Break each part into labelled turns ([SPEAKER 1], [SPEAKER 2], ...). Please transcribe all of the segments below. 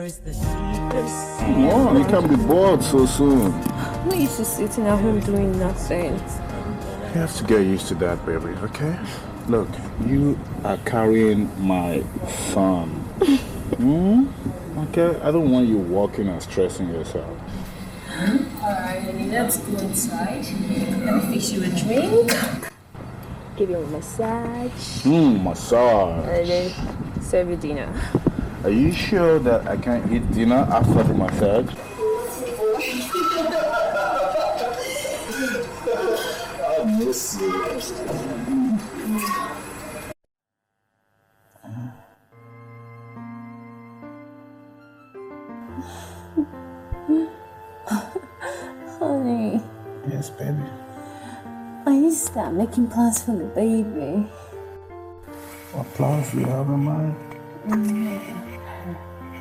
[SPEAKER 1] is the deepest.
[SPEAKER 2] Come on, you can't be bored so soon.
[SPEAKER 3] I'm not used to sitting at home doing nothing.
[SPEAKER 2] You have to get used to that, baby, okay? Look, you are carrying my son. Okay? I don't want you walking and stressing yourself.
[SPEAKER 3] Alright, honey, let's go inside. Let me fix you a drink. Give you a massage.
[SPEAKER 2] Massage.
[SPEAKER 3] And then serve you dinner.
[SPEAKER 2] Are you sure that I can eat dinner after the massage? I miss you.
[SPEAKER 3] Honey.
[SPEAKER 2] Yes, baby.
[SPEAKER 3] I need to start making plans for the baby.
[SPEAKER 2] What plans do you have in mind?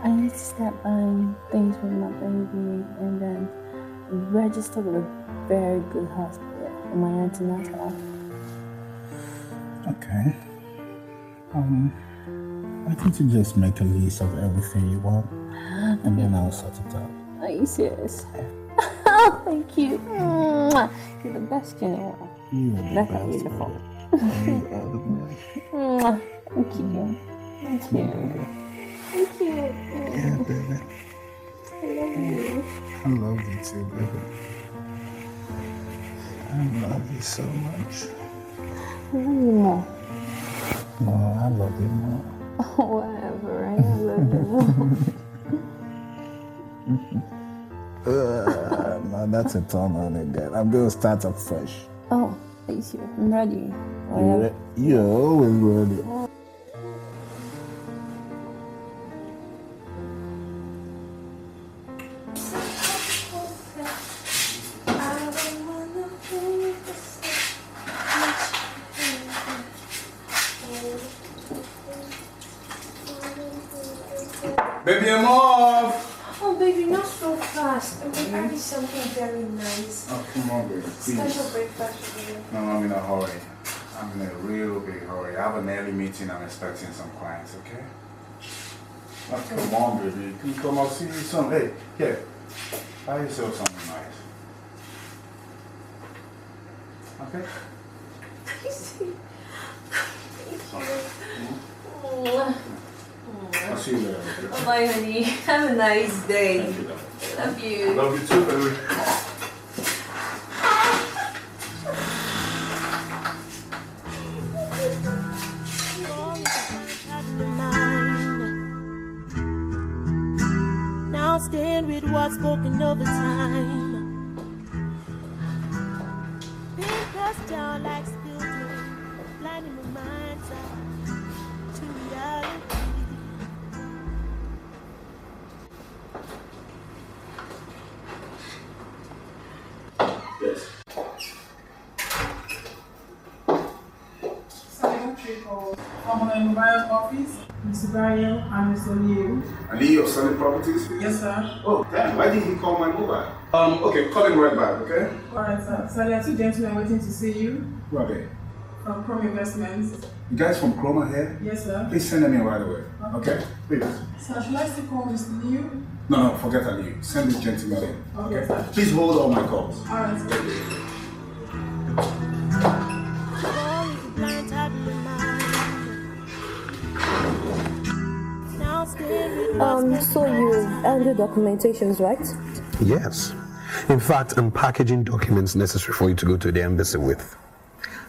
[SPEAKER 3] I need to start buying things for my baby and then register with a very good hospital for my antenatal.
[SPEAKER 2] Okay. Why don't you just make a list of everything you want and then I'll sort it out.
[SPEAKER 3] Are you serious? Oh, thank you. You're the best, you know.
[SPEAKER 2] You're
[SPEAKER 3] That's beautiful.
[SPEAKER 2] You are the best.
[SPEAKER 3] Thank you. Thank you. Thank you.
[SPEAKER 2] Yeah, baby.
[SPEAKER 3] I love you.
[SPEAKER 2] I love you too, baby. I love you so much.
[SPEAKER 3] I love you more.
[SPEAKER 2] No, I love you more.
[SPEAKER 3] Whatever, right? I love you.
[SPEAKER 2] No, that's a turn on again. I'm going to start up fresh.
[SPEAKER 3] Oh, are you serious? I'm ready.
[SPEAKER 2] You're always ready.
[SPEAKER 4] Baby, I'm off!
[SPEAKER 3] Oh, baby, not so fast. I'm going to have something very nice.
[SPEAKER 4] Oh, come on, baby, please.
[SPEAKER 3] Special breakfast for you.
[SPEAKER 4] No, I'm in a hurry. I'm in a real big hurry. I have an early meeting. I'm expecting some clients, okay? Oh, come on, baby. Can you come? I'll see you soon. Hey, here. Buy yourself something nice. Okay?
[SPEAKER 3] Thank you.
[SPEAKER 4] I'll see you later. Okay?
[SPEAKER 3] Bye, honey. Have a nice day.
[SPEAKER 4] Thank you, love.
[SPEAKER 3] Love you.
[SPEAKER 4] Love you too, baby.
[SPEAKER 1] Now stand with what's spoken over time. Being pressed down like spilled rain, blinding my mind's eye to reality.
[SPEAKER 4] Yes.
[SPEAKER 5] From the buyer's office, Mr. Brian and Mr. Leo.
[SPEAKER 4] Ali, you're selling properties?
[SPEAKER 5] Yes, sir.
[SPEAKER 4] Oh, damn. Why did he call my mobile? Okay, call him right back, okay?
[SPEAKER 5] Alright, sir. So there are two gentlemen waiting to see you
[SPEAKER 4] Who are they?
[SPEAKER 5] from Chrome Investments.
[SPEAKER 4] You guys from Chroma here?
[SPEAKER 5] Yes, sir.
[SPEAKER 4] Please send them in right away. Okay? Please.
[SPEAKER 5] Sir, should I still call Mr. Leo?
[SPEAKER 4] No, forget Ali. Send this gentleman in.
[SPEAKER 5] Okay, sir.
[SPEAKER 4] Please hold all my calls.
[SPEAKER 5] Alright, sir.
[SPEAKER 3] So you handle documentations, right?
[SPEAKER 6] Yes. In fact, I'm packaging documents necessary for you to go to the embassy with.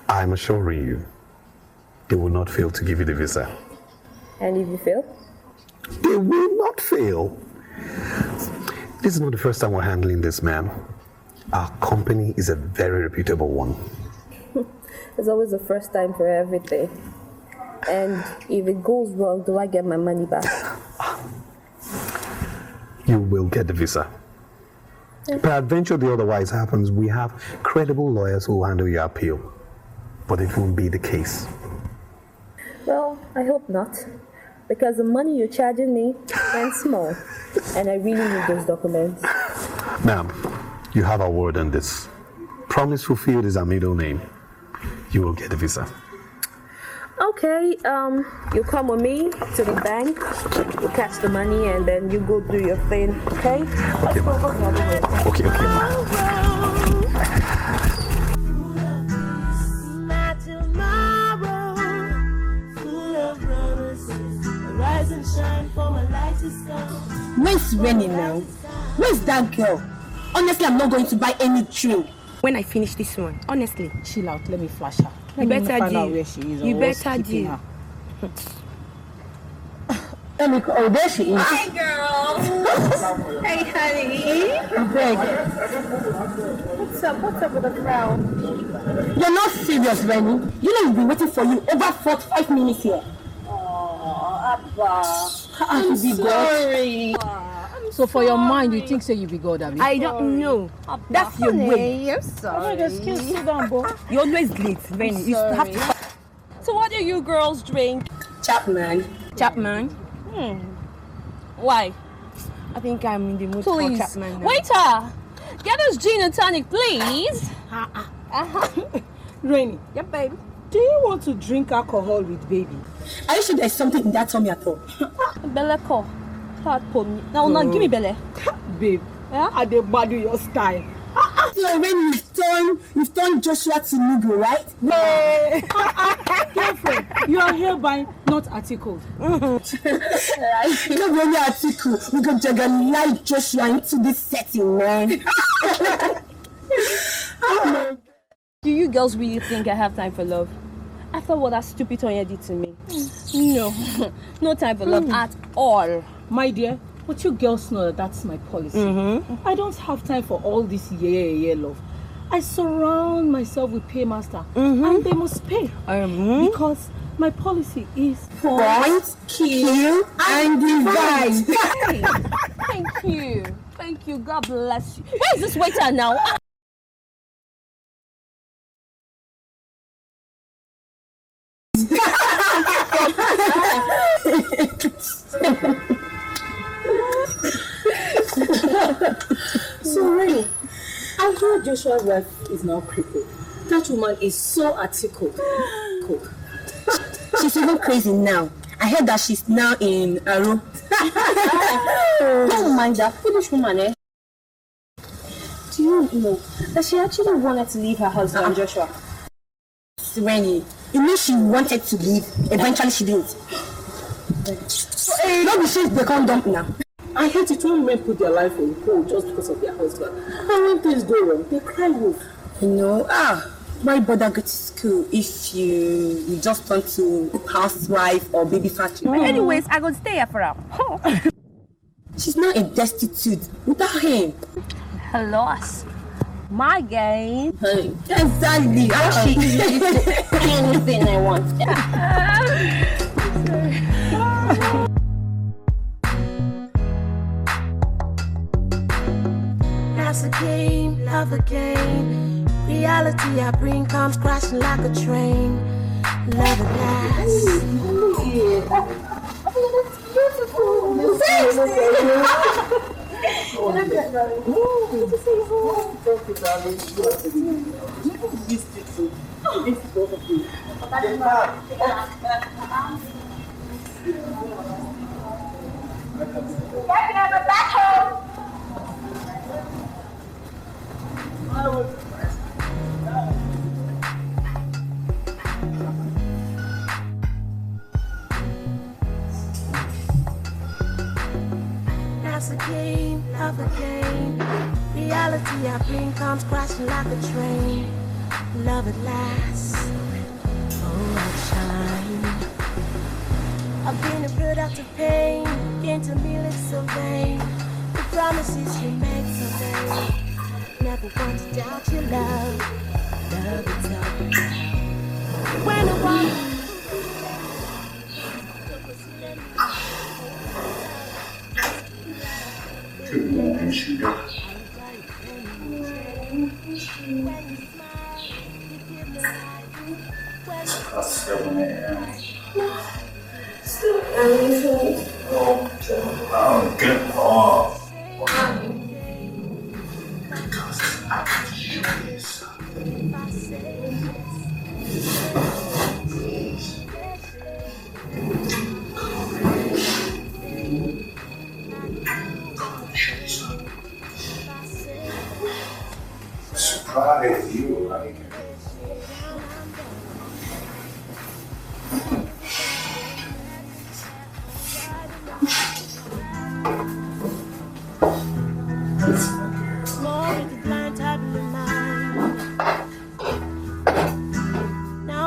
[SPEAKER 6] I'm assuring you, they will not fail to give you the visa.
[SPEAKER 3] And if you fail?
[SPEAKER 6] They will not fail. This is not the first time we're handling this, ma'am. Our company is a very reputable one.
[SPEAKER 3] There's always a first time for everything. And if it goes wrong, do I get my money back?
[SPEAKER 6] You will get the visa. Peradventure the otherwise happens, we have credible lawyers who will handle your appeal. But it won't be the case.
[SPEAKER 3] Well, I hope not. Because the money you're charging me is small. And I really need those documents.
[SPEAKER 6] Ma'am, you have our word on this. Promise fulfilled is our middle name. You will get the visa.
[SPEAKER 3] Okay, you come with me to the bank, you catch the money, and then you go do your thing, okay?
[SPEAKER 6] Okay, ma. Okay, ma.
[SPEAKER 1] My tomorrow, full of promises. Rise and shine for my light is come.
[SPEAKER 7] Where's Rennie now? Where's that girl? Honestly, I'm not going to buy any drink.
[SPEAKER 8] When I finish this one, honestly.
[SPEAKER 5] Chill out, let me flash her.
[SPEAKER 8] You better
[SPEAKER 5] find out
[SPEAKER 8] do.
[SPEAKER 5] where she is.
[SPEAKER 8] You better do.
[SPEAKER 5] Her.
[SPEAKER 7] Oh, there she is.
[SPEAKER 8] Hi, girl. Hey, honey.
[SPEAKER 7] Greg,
[SPEAKER 8] What's up with the crowd?
[SPEAKER 7] you're not serious, Rennie. You know we've been waiting for you over 45 minutes here.
[SPEAKER 5] I'm
[SPEAKER 8] Sorry.
[SPEAKER 5] So for your mind, you think say you be God, Abby?
[SPEAKER 8] I don't know. That's your way.
[SPEAKER 5] Oh
[SPEAKER 8] I'm
[SPEAKER 5] my
[SPEAKER 8] sorry.
[SPEAKER 5] God, sit down, boy.
[SPEAKER 8] You're always late, Rennie. You have to. So what do you girls drink?
[SPEAKER 7] Chapman.
[SPEAKER 8] Chapman? Why? I think I'm in the mood for
[SPEAKER 9] Please.
[SPEAKER 8] Chapman now.
[SPEAKER 9] Waiter, get us gin and tonic, please.
[SPEAKER 5] Rennie,
[SPEAKER 8] Yeah, baby.
[SPEAKER 5] do you want to drink alcohol with baby?
[SPEAKER 7] Are you sure there's something in that tummy at all?
[SPEAKER 9] Belle ko. Hard pony. Now, give me Belle.
[SPEAKER 5] Babe, I dey badu your style.
[SPEAKER 7] So when you've turned Joshua to Negro, right?
[SPEAKER 5] Girlfriend, you are hereby not articled.
[SPEAKER 7] You know, when you're article, we can light Joshua into this setting, man.
[SPEAKER 9] Do you girls really think I have time for love? After what that stupid Tonya did to me? No. No time for love at all.
[SPEAKER 5] My dear, but you girls know that that's my policy. I don't have time for all this love. I surround myself with paymaster and they must pay. Because my policy is
[SPEAKER 7] Point, kill, and divide.
[SPEAKER 9] Hey, thank you. Thank you. God bless you. Where is this waiter now?
[SPEAKER 5] so really. I heard Joshua's wife is now crippled. That woman is so articulate.
[SPEAKER 7] She's even crazy now. I heard that she's now in Aro. Don't mind that foolish woman, eh?
[SPEAKER 3] Do you know that she actually wanted to leave her husband, Joshua?
[SPEAKER 7] Rennie, you know she wanted to leave. Eventually she didn't. Don't be sure they can't dump now.
[SPEAKER 5] I hate it when men put their life on hold just because of their husband. And when things go wrong, they cry wolf.
[SPEAKER 7] You know, why bother go to school if you just turn to housewife or baby factory?
[SPEAKER 8] But anyways, I go stay here for her.
[SPEAKER 7] She's now a destitute without him.
[SPEAKER 9] Hello. My game.
[SPEAKER 7] Exactly.
[SPEAKER 9] How she easily do anything I want.
[SPEAKER 1] That's a game, love a game. Reality I bring comes crashing like a train. Love it lasts. That's a game, love a game. Reality I bring comes crashing like a train. Love it lasts. Oh, I shine. I've been a product of pain. Gained to me live so vain. The promises you make so vain. Never want to doubt your love. Love is all about. When I walk.
[SPEAKER 2] Good morning, sugar. It's past 7 a.m. Oh, get off. Because I'm usually something. Please.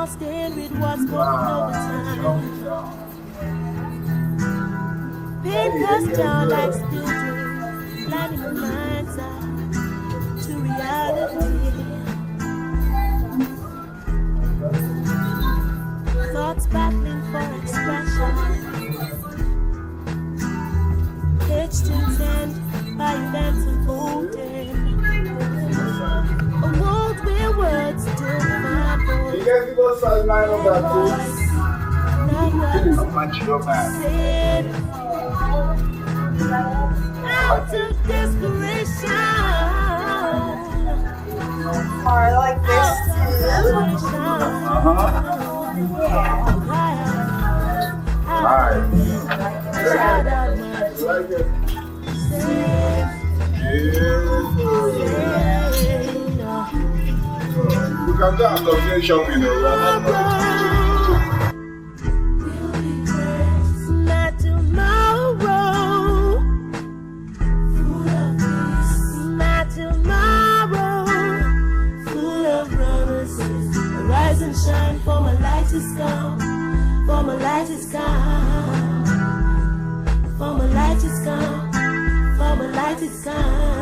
[SPEAKER 1] lost in with what's going over time. Paint us down like spirits, blinding the mind's eye to reality. Thoughts battling for expression, pitched intent by events unfolding. A world where words don't find voice.
[SPEAKER 4] You guys give us size 9 on that, please.
[SPEAKER 1] Not what's said. Out of desperation.
[SPEAKER 7] I like this
[SPEAKER 4] We can go and continue shopping around.
[SPEAKER 1] Not tomorrow. Not tomorrow. Full of promises. Rise and shine, for my light is gone. For my light is gone. For my light is gone. For my light is gone.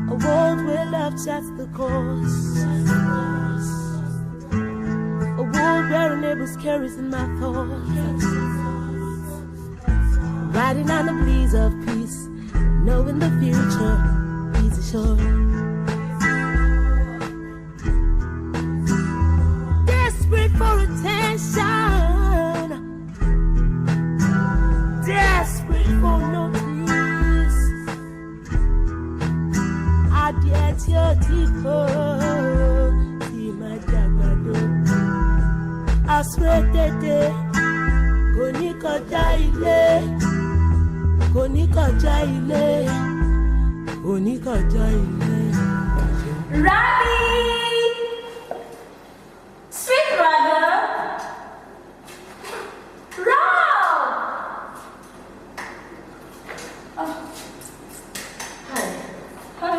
[SPEAKER 1] A world where love charts the course. A world where a neighbor's carries in my thoughts. Riding on the breeze of peace, knowing the future is assured. Desperate for attention, desperate for notice. I get your tipo, see my jagbado. I swear that day, Konika Jaile, Konika Jaile, Konika Jaile.
[SPEAKER 10] Rabbit! Sweet brother! Rob! Oh. Hi. Hi.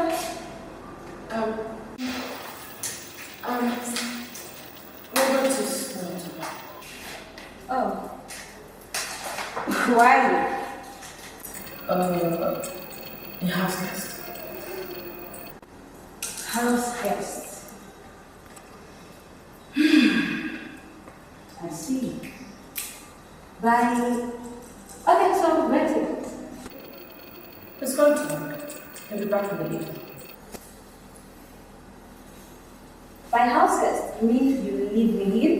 [SPEAKER 10] We're going to school today. Oh. Why? You have guest. House guest. I see. Bye. Okay, so where is it? It's going to work. He'll be back in the evening. By house guest, you mean you will live with him?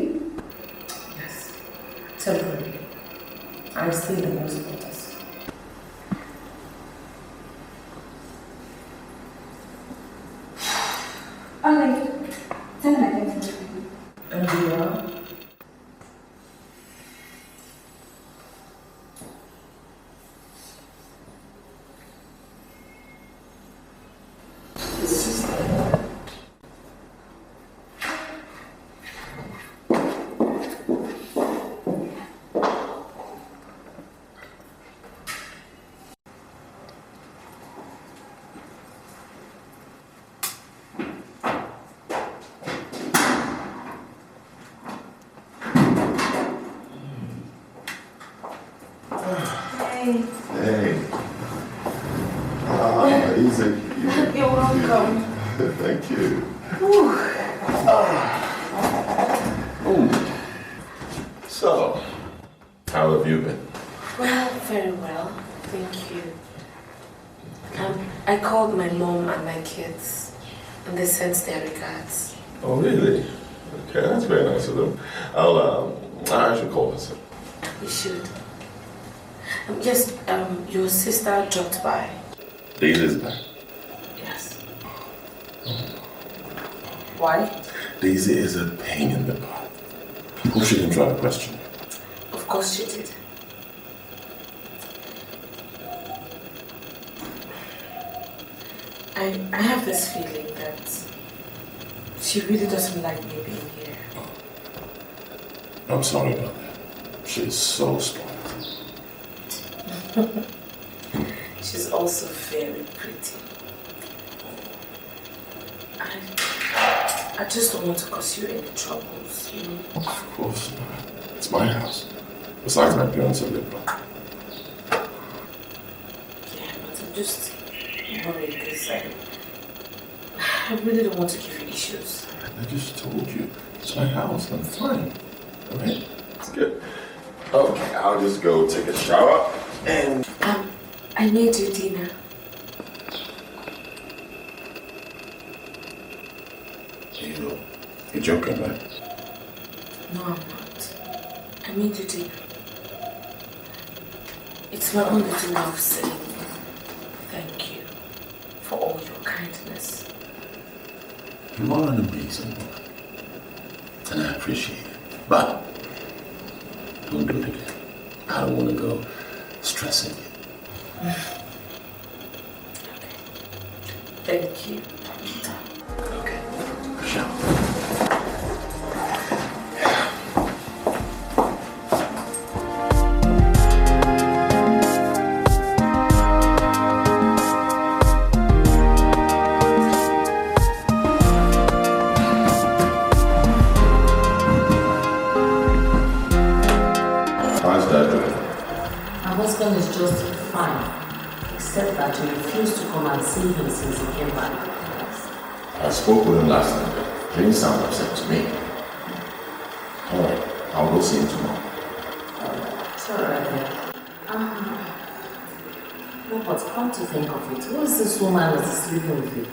[SPEAKER 10] Yes. Temporarily. I'm still in the most quarters. Okay. Tell me I can talk to you. And you are?
[SPEAKER 11] Hey. Easy.
[SPEAKER 10] You're welcome.
[SPEAKER 11] Thank you. So, how have you been?
[SPEAKER 10] Well, very well. Thank you. I called my mom and my kids, and they sent their regards.
[SPEAKER 11] Oh, really? Okay, that's very nice of them. I should call her.
[SPEAKER 10] You should. Yes, your sister dropped by.
[SPEAKER 11] Daisy's back.
[SPEAKER 10] Yes. Why?
[SPEAKER 11] Daisy is a pain in the butt. Who she didn't try to question?
[SPEAKER 10] Of course she did. I have this feeling that she really doesn't like me being here.
[SPEAKER 11] I'm sorry about that. She's so spoiled.
[SPEAKER 10] She's also very pretty. I just don't want to cause you any troubles, you know?
[SPEAKER 11] Of course not. It's my house. Besides, my parents are living.
[SPEAKER 10] Yeah, but I'm just worried because I really don't want to give you issues.
[SPEAKER 11] I just told you. It's my house. I'm fine. Alright? It's good. Okay, I'll just go take a shower and...
[SPEAKER 10] I need your dinner.
[SPEAKER 11] You're joking, right?
[SPEAKER 10] No, I'm not. I need your dinner. It's my only thing of saying thank you for all your kindness.
[SPEAKER 11] You are an amazing woman. And I appreciate it. But don't do it again. I don't want to go stressing you.
[SPEAKER 10] Okay. Thank you.
[SPEAKER 11] Okay. Shower. How's that doing?
[SPEAKER 10] My husband is just fine, except that you refused to come and see him since he came back.
[SPEAKER 11] I spoke with him last night. He didn't sound upset to me. Alright, I'll go see him tomorrow.
[SPEAKER 10] It's alright then. No, but come to think of it, who is this woman that is sleeping with you?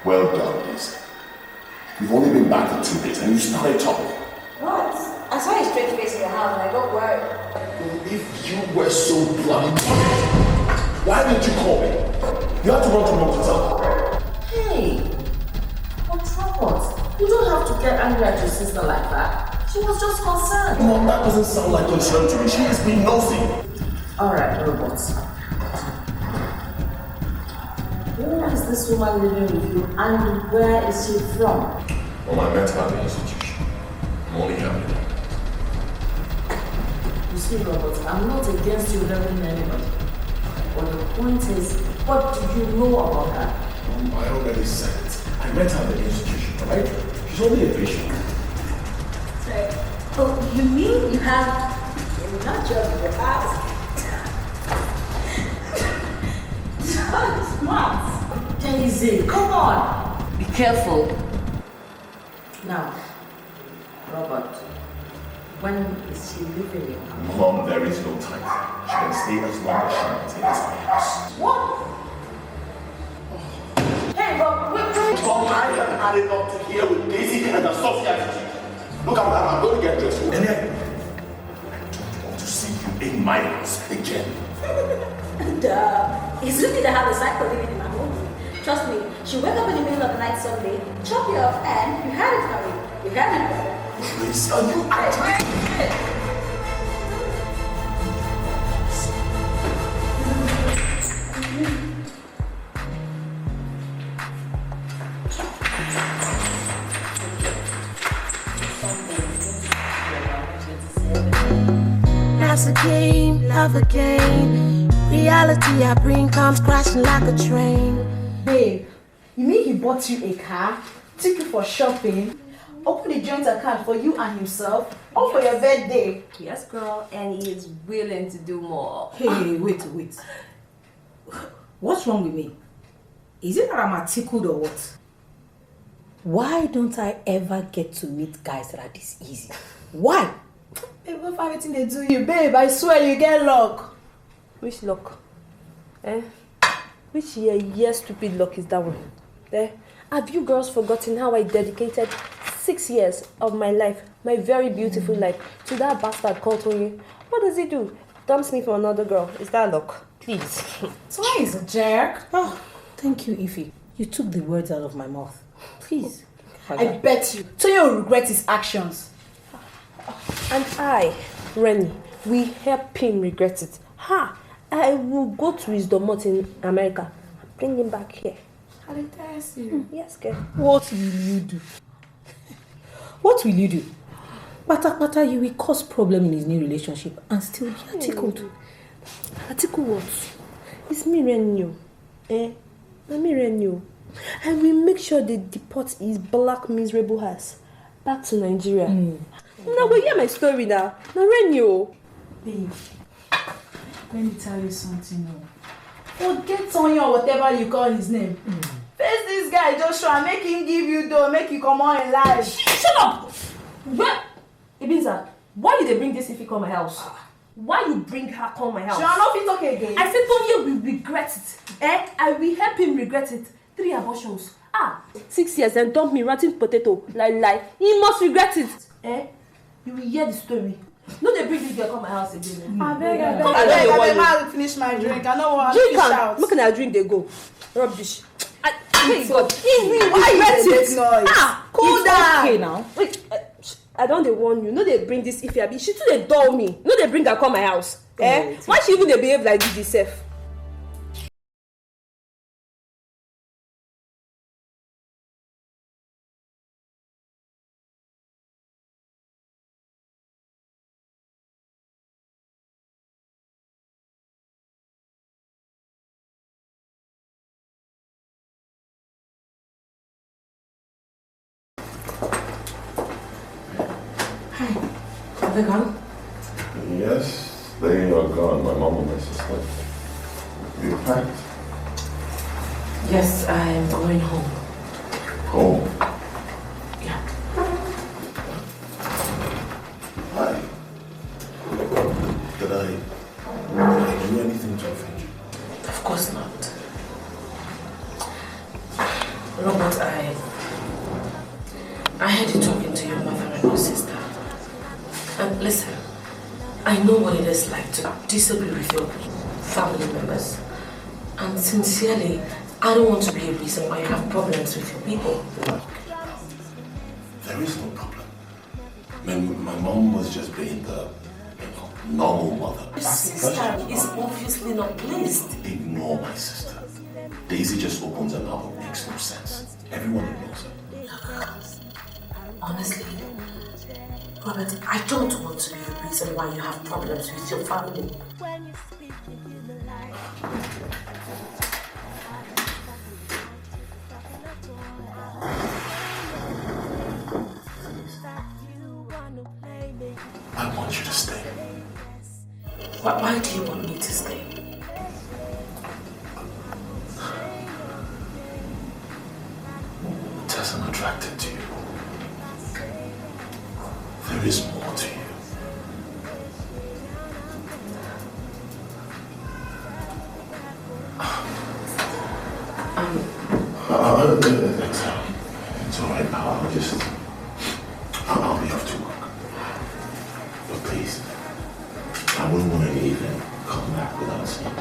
[SPEAKER 11] Well done, Lisa. You've only been back for 2 days and you started talking.
[SPEAKER 12] What? I saw your straight face in your house and I got worried.
[SPEAKER 11] If you were so bloody why didn't you call me? You had to run to mom to tell her.
[SPEAKER 10] Hey, what's wrong? You don't have to get angry at your sister like that. She was just concerned.
[SPEAKER 11] Mom, that doesn't sound like concern to me. She is being nosy.
[SPEAKER 10] Alright, robots. Where is this woman living with you and where is she from?
[SPEAKER 11] Well, I met her at the institution. I'm only helping her.
[SPEAKER 10] You see, Robert, I'm not against you helping anybody. But the point is, what do you know about her?
[SPEAKER 11] I already said it. I met her at the institution, right? She's only a patient.
[SPEAKER 12] Oh, you mean you have a nut job in your house? Smart.
[SPEAKER 10] Daisy, come on. Be careful. Now, Robert, when is she leaving you?
[SPEAKER 11] Mom, there is no time. She can stay as long as she wants. It is my house.
[SPEAKER 10] What? Hey, Rob, wait.
[SPEAKER 11] Mom, I have had enough to hear with Daisy and her soft attitude. Look, I'm going to get dressed. And then, I don't want to see you in my house again.
[SPEAKER 12] Duh. It's really to have a cycle living in my home. Trust me, she wake up in the middle of the night someday, chop you off, and you had it for me. You had it.
[SPEAKER 11] Please, are you acting?
[SPEAKER 1] Life's a game, love a game. Reality I bring comes crashing like a train.
[SPEAKER 5] Babe, you mean he bought you a car, took you for shopping, opened a joint account for you and himself, all for your birthday?
[SPEAKER 9] Yes, girl, and he is willing to do more.
[SPEAKER 5] Hey, wait. What's wrong with me? Is it that I'm tickled or what? Why don't I ever get to meet guys that are this easy? Why? Babe, what everything they do you, babe? I swear you get luck.
[SPEAKER 9] Which luck? Which year stupid luck is that one? There. Have you girls forgotten how I dedicated 6 years of my life, my very beautiful life, to that bastard called Tony? What does he do? Dumps me for another girl. Is that luck? Please.
[SPEAKER 5] So why is a jerk? Oh, thank you, Ify. You took the words out of my mouth. Please. I bet you Tony will regret his actions.
[SPEAKER 9] And I, Rennie, will help him regret it. I will go to his domot in America and bring him back here.
[SPEAKER 5] I'll test you.
[SPEAKER 9] Yes, girl.
[SPEAKER 5] What will you do? What will you do? Pata, you will cause problem in his new relationship and still be tickled.
[SPEAKER 9] Tickled what? It's me, Renyo. Let me Renyo. And we make sure they deport his black miserable ass back to Nigeria. Now we hear my story now. Now Renyo.
[SPEAKER 5] Babe, let me tell you something now. Forget Tonya or whatever you call his name. Face this guy, Joshua, make him give you dough, make you come on in life.
[SPEAKER 9] Shut up! What? Ibiza, why did they bring this if you come my house? Why you bring her come my house?
[SPEAKER 5] Sure, I know if it's okay again.
[SPEAKER 9] I said Tonya will regret it. I will help him regret it. 3 abortions. 6 years and dump me rotten potato. Lie. He must regret it. You will hear the story. No, they bring this girl come my house again.
[SPEAKER 5] I beg, I'll finish my drink. I know what
[SPEAKER 9] drink
[SPEAKER 5] fish out.
[SPEAKER 9] Look at drink they go. Rubbish. God.
[SPEAKER 5] Why you make noise?
[SPEAKER 9] Cool down.
[SPEAKER 5] Okay now.
[SPEAKER 9] Wait, I don't they warn you. No, they bring this if you be. She too they dull me. No, they bring her come my house. Why she even they behave like this herself?
[SPEAKER 13] Are they gone?
[SPEAKER 11] Yes, they are gone. My mom and my sister. You packed?
[SPEAKER 13] Yes, I'm going home.
[SPEAKER 11] Home?
[SPEAKER 13] Yeah.
[SPEAKER 11] Why? Did I do anything to offend you?
[SPEAKER 13] Of course not. Robert, I heard you talking to your mother and your sister. And listen, I know what it is like to disagree with your family members. And sincerely, I don't want to be a reason why you have problems with your people.
[SPEAKER 11] There is no problem. My mom was just being the normal mother.
[SPEAKER 13] Your sister is obviously not pleased.
[SPEAKER 11] Ignore my sister. Daisy just opens her mouth. It makes no sense. Everyone ignores her.
[SPEAKER 13] Honestly, Robert, I don't want to be the reason why you have problems with your family.
[SPEAKER 11] I want you to stay.
[SPEAKER 13] Why do you want me to stay?
[SPEAKER 11] Tess, I'm attracted to you. There is more to you. It's all right. I'll be off to work. But please, I wouldn't want to leave and come back without seeing you.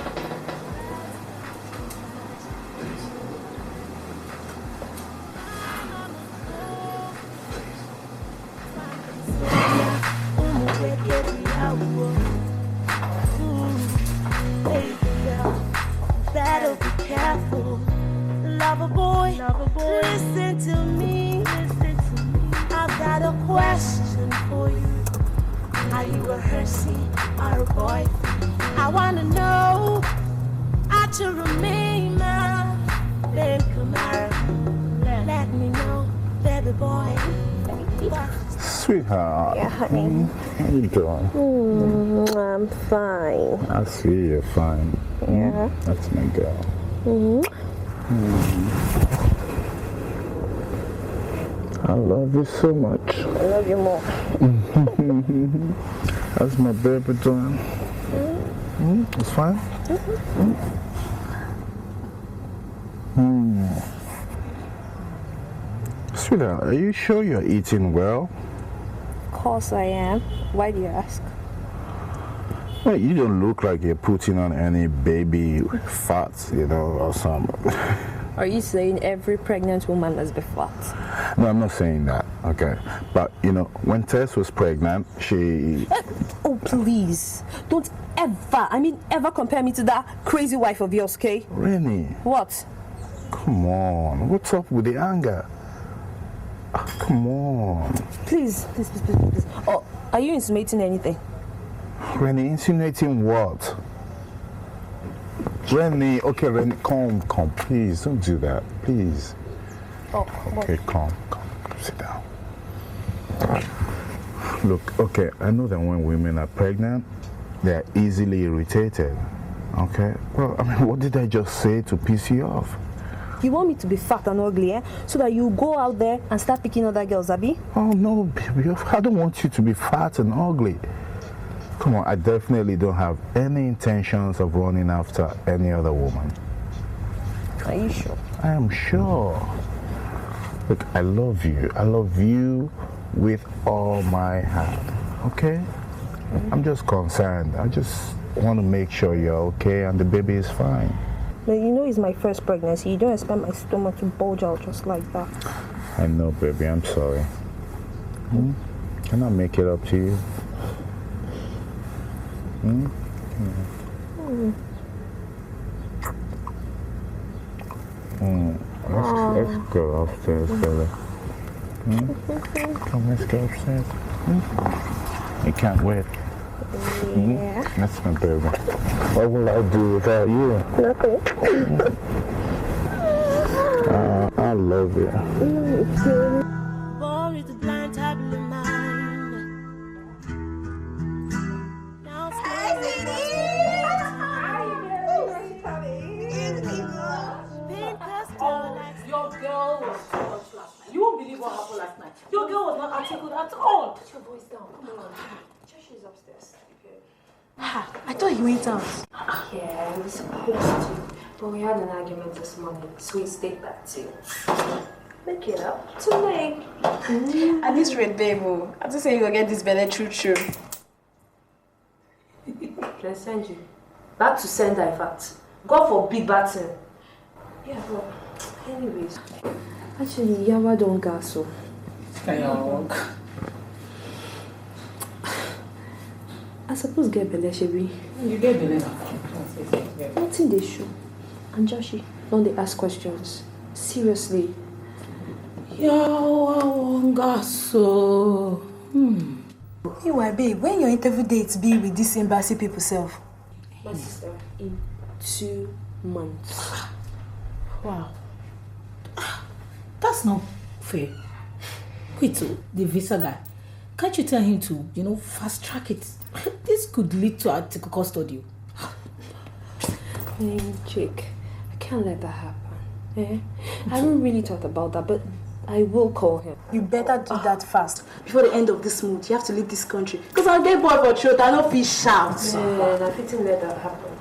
[SPEAKER 1] Better be careful. Lover boy, listen to me. I've got a question for you. Are you a Hershey or a boyfriend? I wanna know. I should remain my baby Camara. Let me know, baby boy.
[SPEAKER 2] Sweetheart.
[SPEAKER 1] Yeah, honey.
[SPEAKER 2] How you doing?
[SPEAKER 1] I'm fine.
[SPEAKER 2] I see you're fine.
[SPEAKER 1] Yeah.
[SPEAKER 2] That's my girl. I love you so much.
[SPEAKER 1] I love you more.
[SPEAKER 2] How's my baby doing? It's fine? Sweetheart, are you sure you're eating well?
[SPEAKER 1] Of course I am. Why do you ask?
[SPEAKER 2] Well, you don't look like you're putting on any baby fat, or something.
[SPEAKER 1] Are you saying every pregnant woman must be fat?
[SPEAKER 2] No, I'm not saying that, okay. But, when Tess was pregnant, she...
[SPEAKER 1] Oh, please. Don't ever compare me to that crazy wife of yours, okay?
[SPEAKER 2] Rennie.
[SPEAKER 1] What?
[SPEAKER 2] Come on. What's up with the anger? Come on.
[SPEAKER 1] Please. Oh, are you insinuating anything?
[SPEAKER 2] Rennie, insinuating what? Rennie, okay, Rennie, calm, please, don't do that, please.
[SPEAKER 9] Oh,
[SPEAKER 2] okay, calm, sit down. Look, okay, I know that when women are pregnant, they are easily irritated, okay? Well, I mean, what did I just say to piss you off?
[SPEAKER 9] You want me to be fat and ugly, eh? So that you go out there and start picking other girls, Abby?
[SPEAKER 2] Oh, no, baby, I don't want you to be fat and ugly. Come on, I definitely don't have any intentions of running after any other woman.
[SPEAKER 9] Are you sure?
[SPEAKER 2] I am sure. Look, I love you. I love you with all my heart, okay? I'm just concerned. I just want to make sure you're okay and the baby is fine.
[SPEAKER 9] But you know it's my first pregnancy. You don't expect my stomach to bulge out just like that.
[SPEAKER 2] I know, baby. I'm sorry. Can I make it up to you? Let's go upstairs, baby. Come, let's go upstairs. You can't wait.
[SPEAKER 9] Yeah.
[SPEAKER 2] That's my baby. What will I do without you?
[SPEAKER 9] Nothing.
[SPEAKER 2] I love you.
[SPEAKER 1] Born with a blind tablet in mind. Now
[SPEAKER 5] Your girl was too much last night. You won't believe what happened last night. Your girl was not articulate at all. Put your voice down. Come on.
[SPEAKER 10] She's upstairs.
[SPEAKER 9] I thought you went out.
[SPEAKER 10] Yeah, I was supposed to. But we had an argument this morning, so we stayed back too. Make it up tonight.
[SPEAKER 7] At least red babe. I just say you go get this belly true.
[SPEAKER 10] Let's send you. Back to sender, in fact. Go for big battle. Yeah, but anyways. Actually, Yawa don't gas so. I suppose get belly should be.
[SPEAKER 5] You get belly now.
[SPEAKER 10] Nothing they show. And Joshi, don't they ask questions? Seriously.
[SPEAKER 5] Yawa so.
[SPEAKER 7] Anyway, babe, when your interview dates be with this embassy people self?
[SPEAKER 10] My sister, in 2 months.
[SPEAKER 5] Wow. That's not fair. Wait, the visa guy. Can't you tell him to, fast track it? This could lead to article custody.
[SPEAKER 10] Jake, I can't let that happen. I haven't really thought about that, but I will call him.
[SPEAKER 7] You better do that fast. Before the end of this month, you have to leave this country. Because I'll get bored for throat, I don't feel shout.
[SPEAKER 10] Yeah, I didn't let that happen.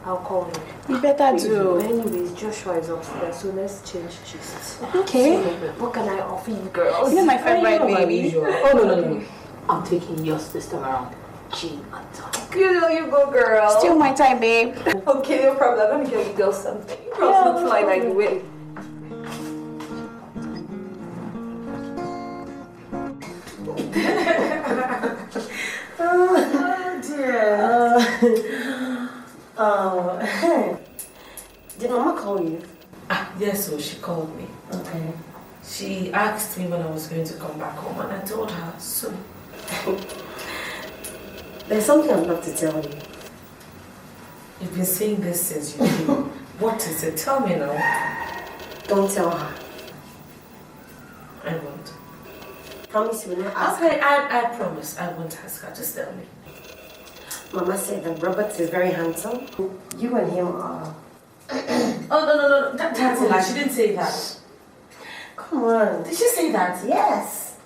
[SPEAKER 10] I'll call him.
[SPEAKER 7] You better do.
[SPEAKER 10] Anyways, Joshua is upstairs, so let's change gist.
[SPEAKER 7] Okay.
[SPEAKER 10] What can I offer you girls?
[SPEAKER 7] You're my favorite baby.
[SPEAKER 5] Oh, no. I'm taking yours this time around. Gin and tonic.
[SPEAKER 10] You go, girl.
[SPEAKER 7] Still my time, babe.
[SPEAKER 10] Okay, no problem. Let me get you girls something. You girls look fly like the way.
[SPEAKER 8] Oh dear. Did Mama call you?
[SPEAKER 13] Yes, so she called me.
[SPEAKER 8] Okay.
[SPEAKER 13] She asked me when I was going to come back home, and I told her soon.
[SPEAKER 8] There's something I'd love to tell you.
[SPEAKER 13] You've been saying this since you came. What is it? Tell me now.
[SPEAKER 8] Don't tell her.
[SPEAKER 13] I won't.
[SPEAKER 8] Promise you will not ask
[SPEAKER 13] Okay,
[SPEAKER 8] her.
[SPEAKER 13] I promise. I won't ask her. Just tell me.
[SPEAKER 8] Mama said that Robert is very handsome. You and him are...
[SPEAKER 13] Oh, no. That's a lie. She didn't say that.
[SPEAKER 8] Come on.
[SPEAKER 13] Did she say that?
[SPEAKER 8] Yes.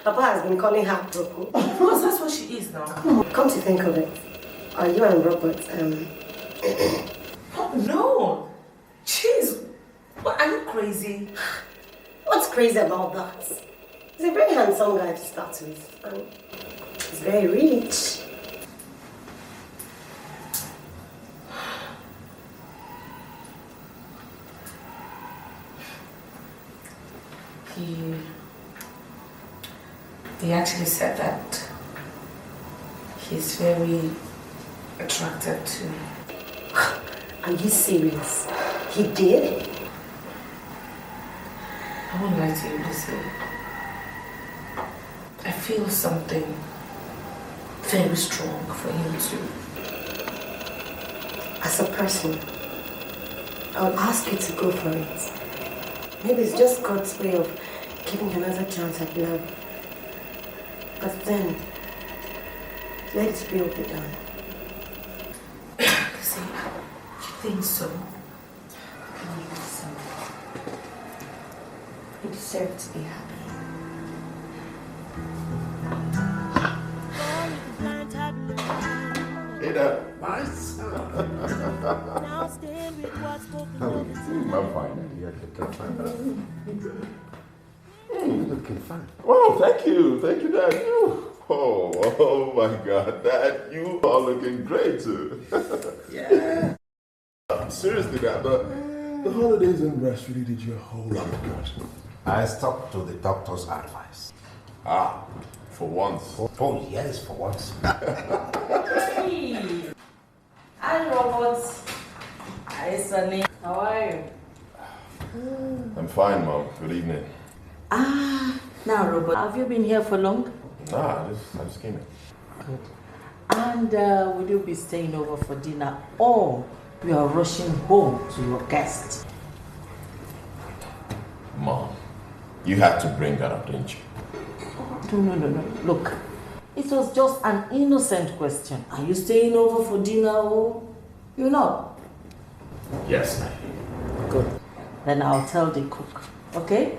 [SPEAKER 8] Papa has been calling her Broku.
[SPEAKER 13] Because that's what she is now.
[SPEAKER 8] Come to think of it, are you and Robert,
[SPEAKER 13] No. Jeez. What, are you crazy?
[SPEAKER 8] What's crazy about that? He's a very handsome guy to start with. And he's very rich.
[SPEAKER 13] He actually said that he's very attracted to me.
[SPEAKER 8] Are you serious? He did?
[SPEAKER 13] I won't lie to you, Lucy. I feel something very strong for him too.
[SPEAKER 8] as a person, I would ask you to go for it. Maybe it's just God's way of giving you another chance at love. But then, let it be done.
[SPEAKER 13] See, you think so?
[SPEAKER 8] You deserve to be happy.
[SPEAKER 11] Hey there. Nice. I'm fine. You're looking fine. You're looking fine. Oh, thank you. Thank you, Dad. Oh my God, Dad, you are looking great too. Yeah. Seriously, Dad, the holidays and rest really did you a whole lot of good.
[SPEAKER 14] I stuck to the doctor's advice.
[SPEAKER 11] Ah, for once.
[SPEAKER 14] Oh yes, for once.
[SPEAKER 15] Hey! Hi, Robert. Hi, Sunny. How are you?
[SPEAKER 11] I'm fine, Mom. Good evening.
[SPEAKER 15] Now, Robert, have you been here for long?
[SPEAKER 11] I just came in.
[SPEAKER 15] Good. And will you be staying over for dinner, or you are rushing home to your guest?
[SPEAKER 11] Mom, you had to bring that up, didn't you?
[SPEAKER 15] No. Look, it was just an innocent question. Are you staying over for dinner, or you're not?
[SPEAKER 11] Yes, ma'am.
[SPEAKER 15] Good. Then I'll tell the cook, okay?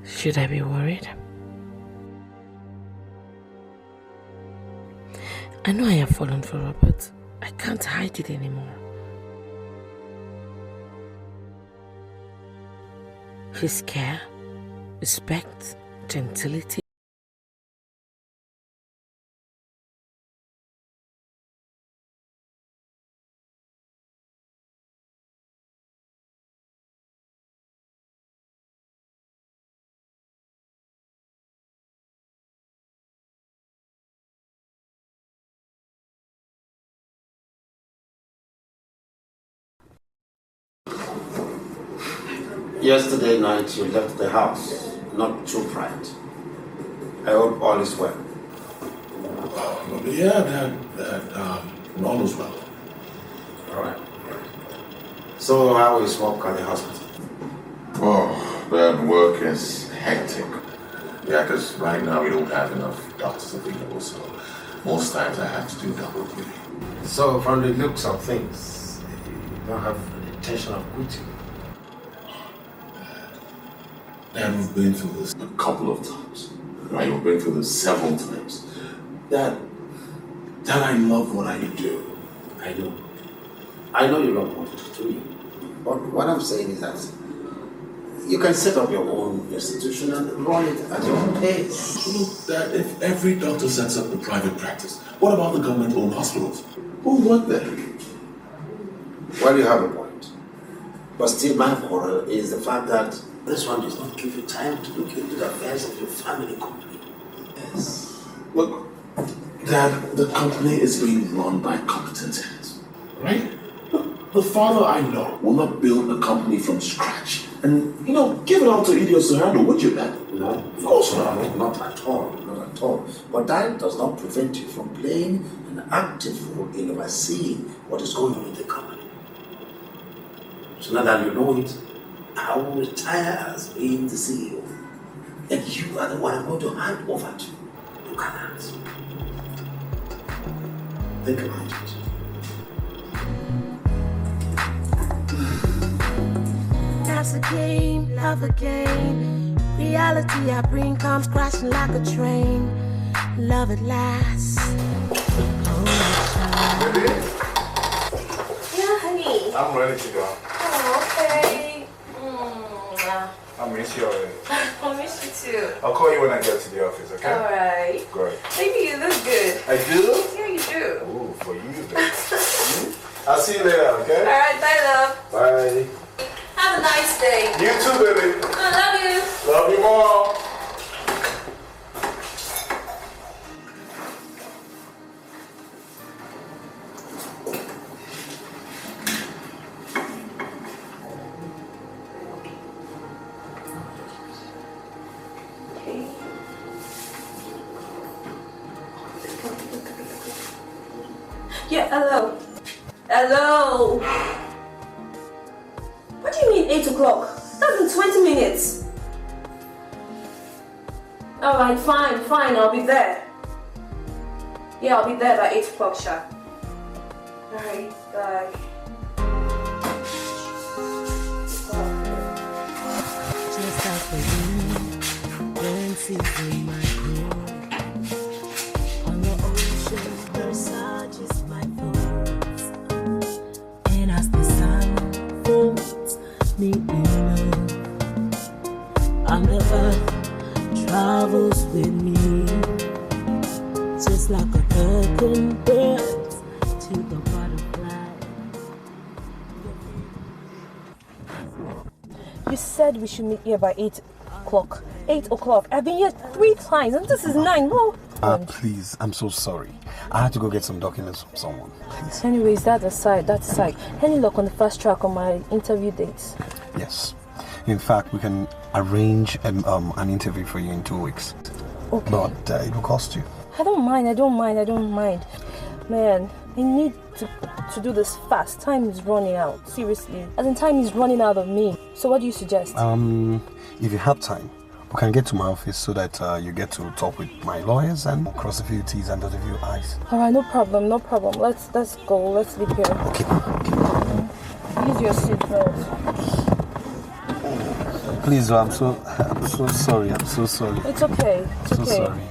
[SPEAKER 13] Should I be worried? I know I have fallen for Robert. I can't hide it anymore. His care, respect, gentility.
[SPEAKER 14] Yesterday night you left the house, not too bright. I hope all is well.
[SPEAKER 11] Yeah, Dad, all is well.
[SPEAKER 14] All right. So how is work at the hospital?
[SPEAKER 11] Oh, Dad, work is hectic. Yeah, because right now we don't have enough doctors available, so most times I have to do double duty.
[SPEAKER 14] So from the looks of things, you don't have the intention of quitting.
[SPEAKER 11] Dad, we've been through this a couple of times. Right? We've been through this several times. Dad, I love what I do.
[SPEAKER 14] I know you don't want to do it. But what I'm saying is that you can set up your own institution and run it at your own pace.
[SPEAKER 11] Dad, if every doctor sets up a private practice, what about the government-owned hospitals? Who want that?
[SPEAKER 14] Well, you have a point. But still, my quarrel is the fact that this one does not give you time to look into the affairs of your family company.
[SPEAKER 11] Yes. Look, Dad, the company is being run by competent heads, right? Look, the father I know will not build a company from scratch and, give it all to idiots to handle, would you, Dad?
[SPEAKER 14] No.
[SPEAKER 11] Of course not.
[SPEAKER 14] Not at all. But that does not prevent you from playing an active role in overseeing what is going on in the company. So now that you know it, I will retire as being the CEO. And you are the one I'm going to hand over to. Look at that. Think about it.
[SPEAKER 1] That's a game, love a game. Reality I bring comes crashing like a train. Love at last.
[SPEAKER 4] Baby?
[SPEAKER 12] Yeah, honey.
[SPEAKER 4] I'm ready to go.
[SPEAKER 12] Oh, okay.
[SPEAKER 4] I miss you already.
[SPEAKER 12] I miss you too.
[SPEAKER 4] I'll call you when I get to the office, okay?
[SPEAKER 12] Alright.
[SPEAKER 4] Great.
[SPEAKER 12] Baby, you look good.
[SPEAKER 4] I do?
[SPEAKER 12] Yeah, you do.
[SPEAKER 4] Ooh, for you, baby. I'll see you later, okay?
[SPEAKER 12] Alright, bye, love.
[SPEAKER 4] Bye.
[SPEAKER 12] Have a nice day.
[SPEAKER 4] You too, baby.
[SPEAKER 12] I love you.
[SPEAKER 4] Love you more.
[SPEAKER 9] Yeah, hello. Hello. What do you mean 8 o'clock? That's in 20 minutes. Alright, fine, I'll be there. Yeah, I'll be there by 8 o'clock sharp. Alright, bye.
[SPEAKER 1] Just like the wind, when seizing my core. On the ocean, versages my thoughts. And as the sun folds me in love, and the earth travels with me, just like a curtain birds to the butterfly.
[SPEAKER 9] You said we should meet here by 8 o'clock. 8 o'clock. I've been here 3 times and this is 9. Whoa.
[SPEAKER 6] Please, I'm so sorry. I had to go get some documents from someone. Please.
[SPEAKER 9] Anyways, that's aside. Any luck on the fast track on my interview dates?
[SPEAKER 6] Yes. In fact, we can arrange an interview for you in 2 weeks.
[SPEAKER 9] Okay.
[SPEAKER 6] But it will cost you.
[SPEAKER 9] I don't mind. Man, I need to do this fast. Time is running out. Seriously. As in, time is running out of me. So what do you suggest?
[SPEAKER 6] If you have time, we can get to my office so that you get to talk with my lawyers and cross a few T's and dot a few I's.
[SPEAKER 9] Alright, no problem. Let's go. Let's leave here.
[SPEAKER 6] Okay.
[SPEAKER 9] Use your seatbelt.
[SPEAKER 6] Please, I'm so sorry.
[SPEAKER 9] It's okay.
[SPEAKER 6] So sorry.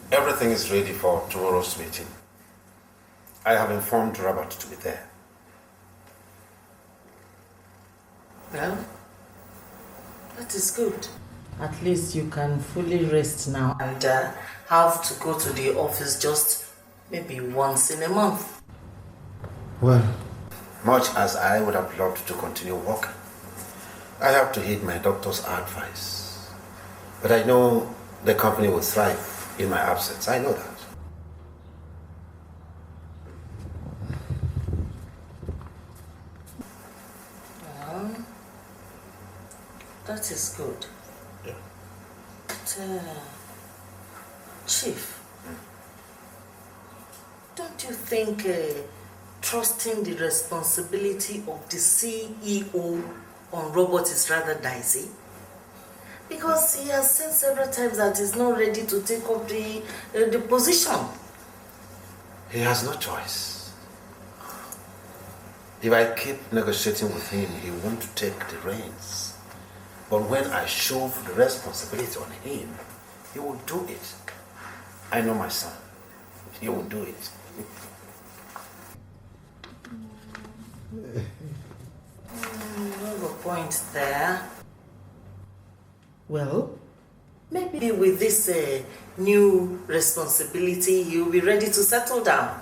[SPEAKER 14] Everything is ready for tomorrow's meeting. I have informed Robert to be there.
[SPEAKER 15] Well, that is good. At least you can fully rest now and have to go to the office just maybe once in a month.
[SPEAKER 14] Well, much as I would have loved to continue working, I have to heed my doctor's advice. But I know the company will thrive in my absence. I know that.
[SPEAKER 15] Well, that is good.
[SPEAKER 14] Yeah.
[SPEAKER 15] But, Chief, don't you think trusting the responsibility of the CEO on Robert is rather dicey? Because he has said several times that he's not ready to take up the position.
[SPEAKER 14] He has no choice. If I keep negotiating with him, he won't take the reins. But when I shove the responsibility on him, he will do it. I know my son. He will do it.
[SPEAKER 15] You have a point there. Well, maybe with this new responsibility, you'll be ready to settle down.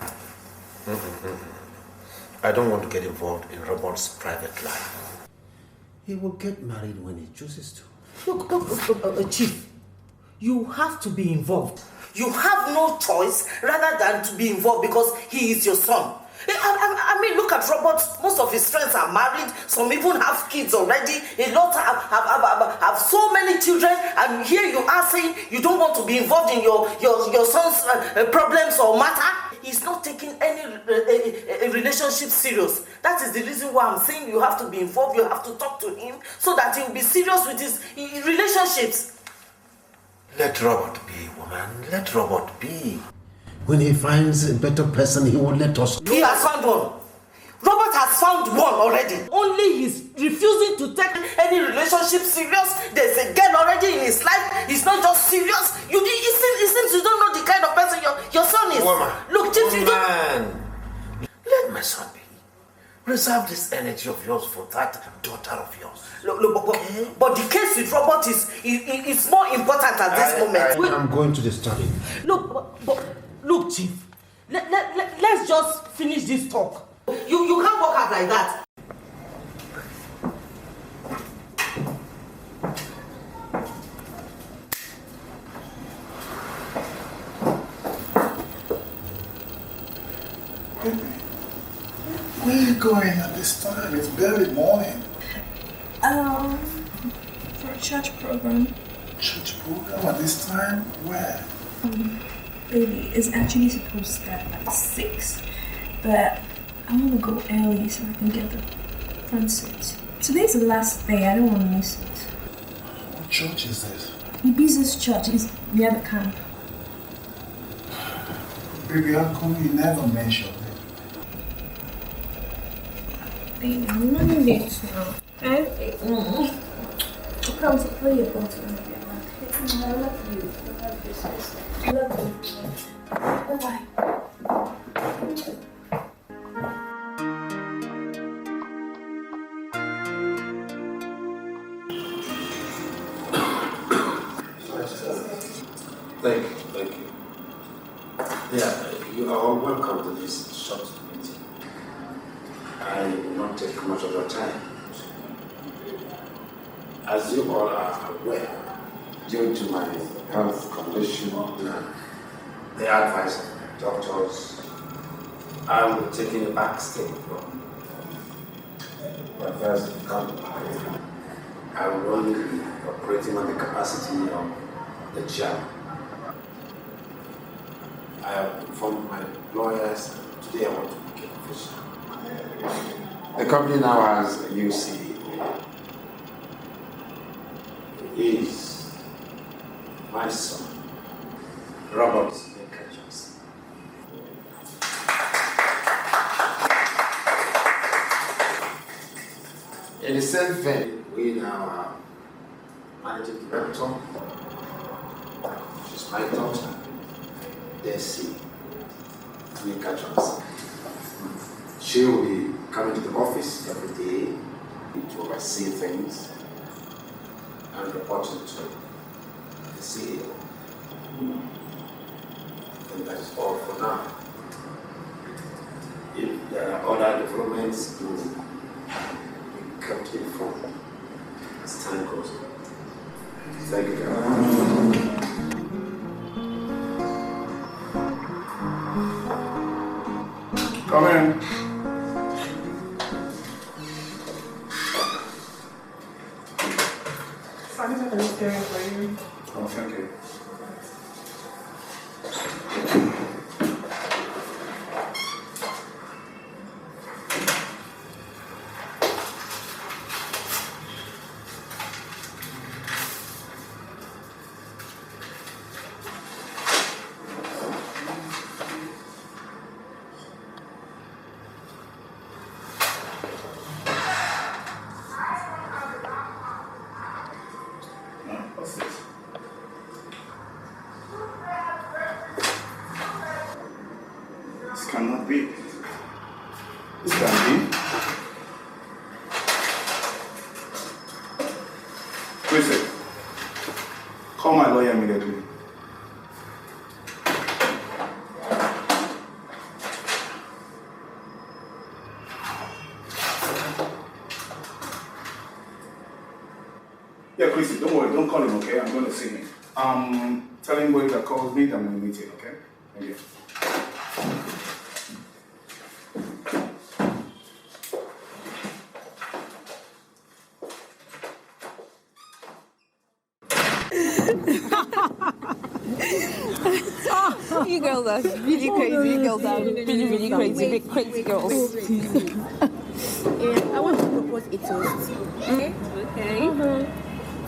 [SPEAKER 14] I don't want to get involved in Robert's private life.
[SPEAKER 16] He will get married when he chooses to.
[SPEAKER 15] Look, Chief, you have to be involved. You have no choice rather than to be involved because he is your son. I mean, look at Robert. Most of his friends are married. Some even have kids already. A lot have so many children. And here you are saying you don't want to be involved in your son's problems or matter. He's not taking any relationship serious. That is the reason why I'm saying you have to be involved. You have to talk to him so that he will be serious with his relationships.
[SPEAKER 14] Let Robert be, woman. Let Robert be. When he finds a better person, he will let us know.
[SPEAKER 15] He has found one. Robert has found one already. Only he's refusing to take any relationship serious. There's a girl already in his life. He's not just serious. It seems you don't know the kind of person your son is.
[SPEAKER 14] Woman.
[SPEAKER 15] Look, Chief, you don't...
[SPEAKER 14] Let my son be. Reserve this energy of yours for that daughter of yours.
[SPEAKER 15] Look, but the case with Robert is more important at this moment.
[SPEAKER 14] I'm going to the study.
[SPEAKER 15] Look, Chief. Let's just finish this talk. You can't walk out like that.
[SPEAKER 4] Where are you going at this time? It's barely morning.
[SPEAKER 3] For a church program.
[SPEAKER 4] Church program at this time? Where?
[SPEAKER 3] Baby, it's actually supposed to start at 6, but I want to go early so I can get the front seat. Today's the last day, I don't want to miss it.
[SPEAKER 4] What church is this?
[SPEAKER 3] Ibiza's church is near the camp.
[SPEAKER 4] Baby, how come you never mentioned it?
[SPEAKER 3] Baby, I'm running late now. I'll come to play your bottle and get back. I love you. I love you, sis. I love you. Bye-bye.
[SPEAKER 14] Thank you. Yeah, you are all welcome to this short meeting. I will not take much of your time. As you all are aware, due to my health condition and the advice of doctors, I will be taking a back step from my first come. I will only be operating on the capacity of the jam. I have informed my lawyers, and today I want to make it official. The company now has a new CEO. He is my son, Robert Dikeh. In the same vein, we now have managing director. She's my daughter, Desi Dikeh. She will be coming to the office every day to oversee things and reporting to the CEO. And that is all for now. If there are other developments, you will be kept informed as time goes on. Thank you very much.
[SPEAKER 4] Come in.
[SPEAKER 17] I'm just staring for you.
[SPEAKER 4] Oh, thank you. This cannot be. This can't be. Listen, call my lawyer immediately. Yeah, Chrissy, don't worry, don't call him, okay? I'm going to see him. Tell him that calls me, I'm in the meeting, okay? Thank you.
[SPEAKER 9] You girls are really crazy. You girls are really crazy. Big crazy girls.
[SPEAKER 7] I want to propose a toast. Okay?
[SPEAKER 9] Okay.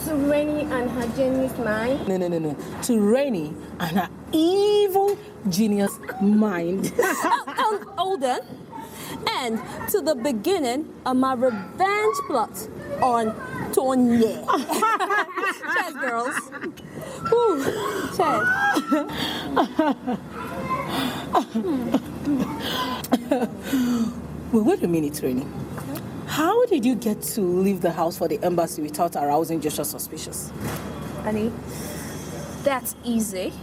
[SPEAKER 7] To Rainy and her genius mind.
[SPEAKER 5] No. To Rainy and her evil genius mind.
[SPEAKER 9] Hold on. And to the beginning of my revenge plot on Tonya. Cheers, girls. Woo. Cheers.
[SPEAKER 5] Well, wait a minute, Rainy. How did you get to leave the house for the embassy without arousing Joshua's suspicions?
[SPEAKER 9] Honey, that's easy.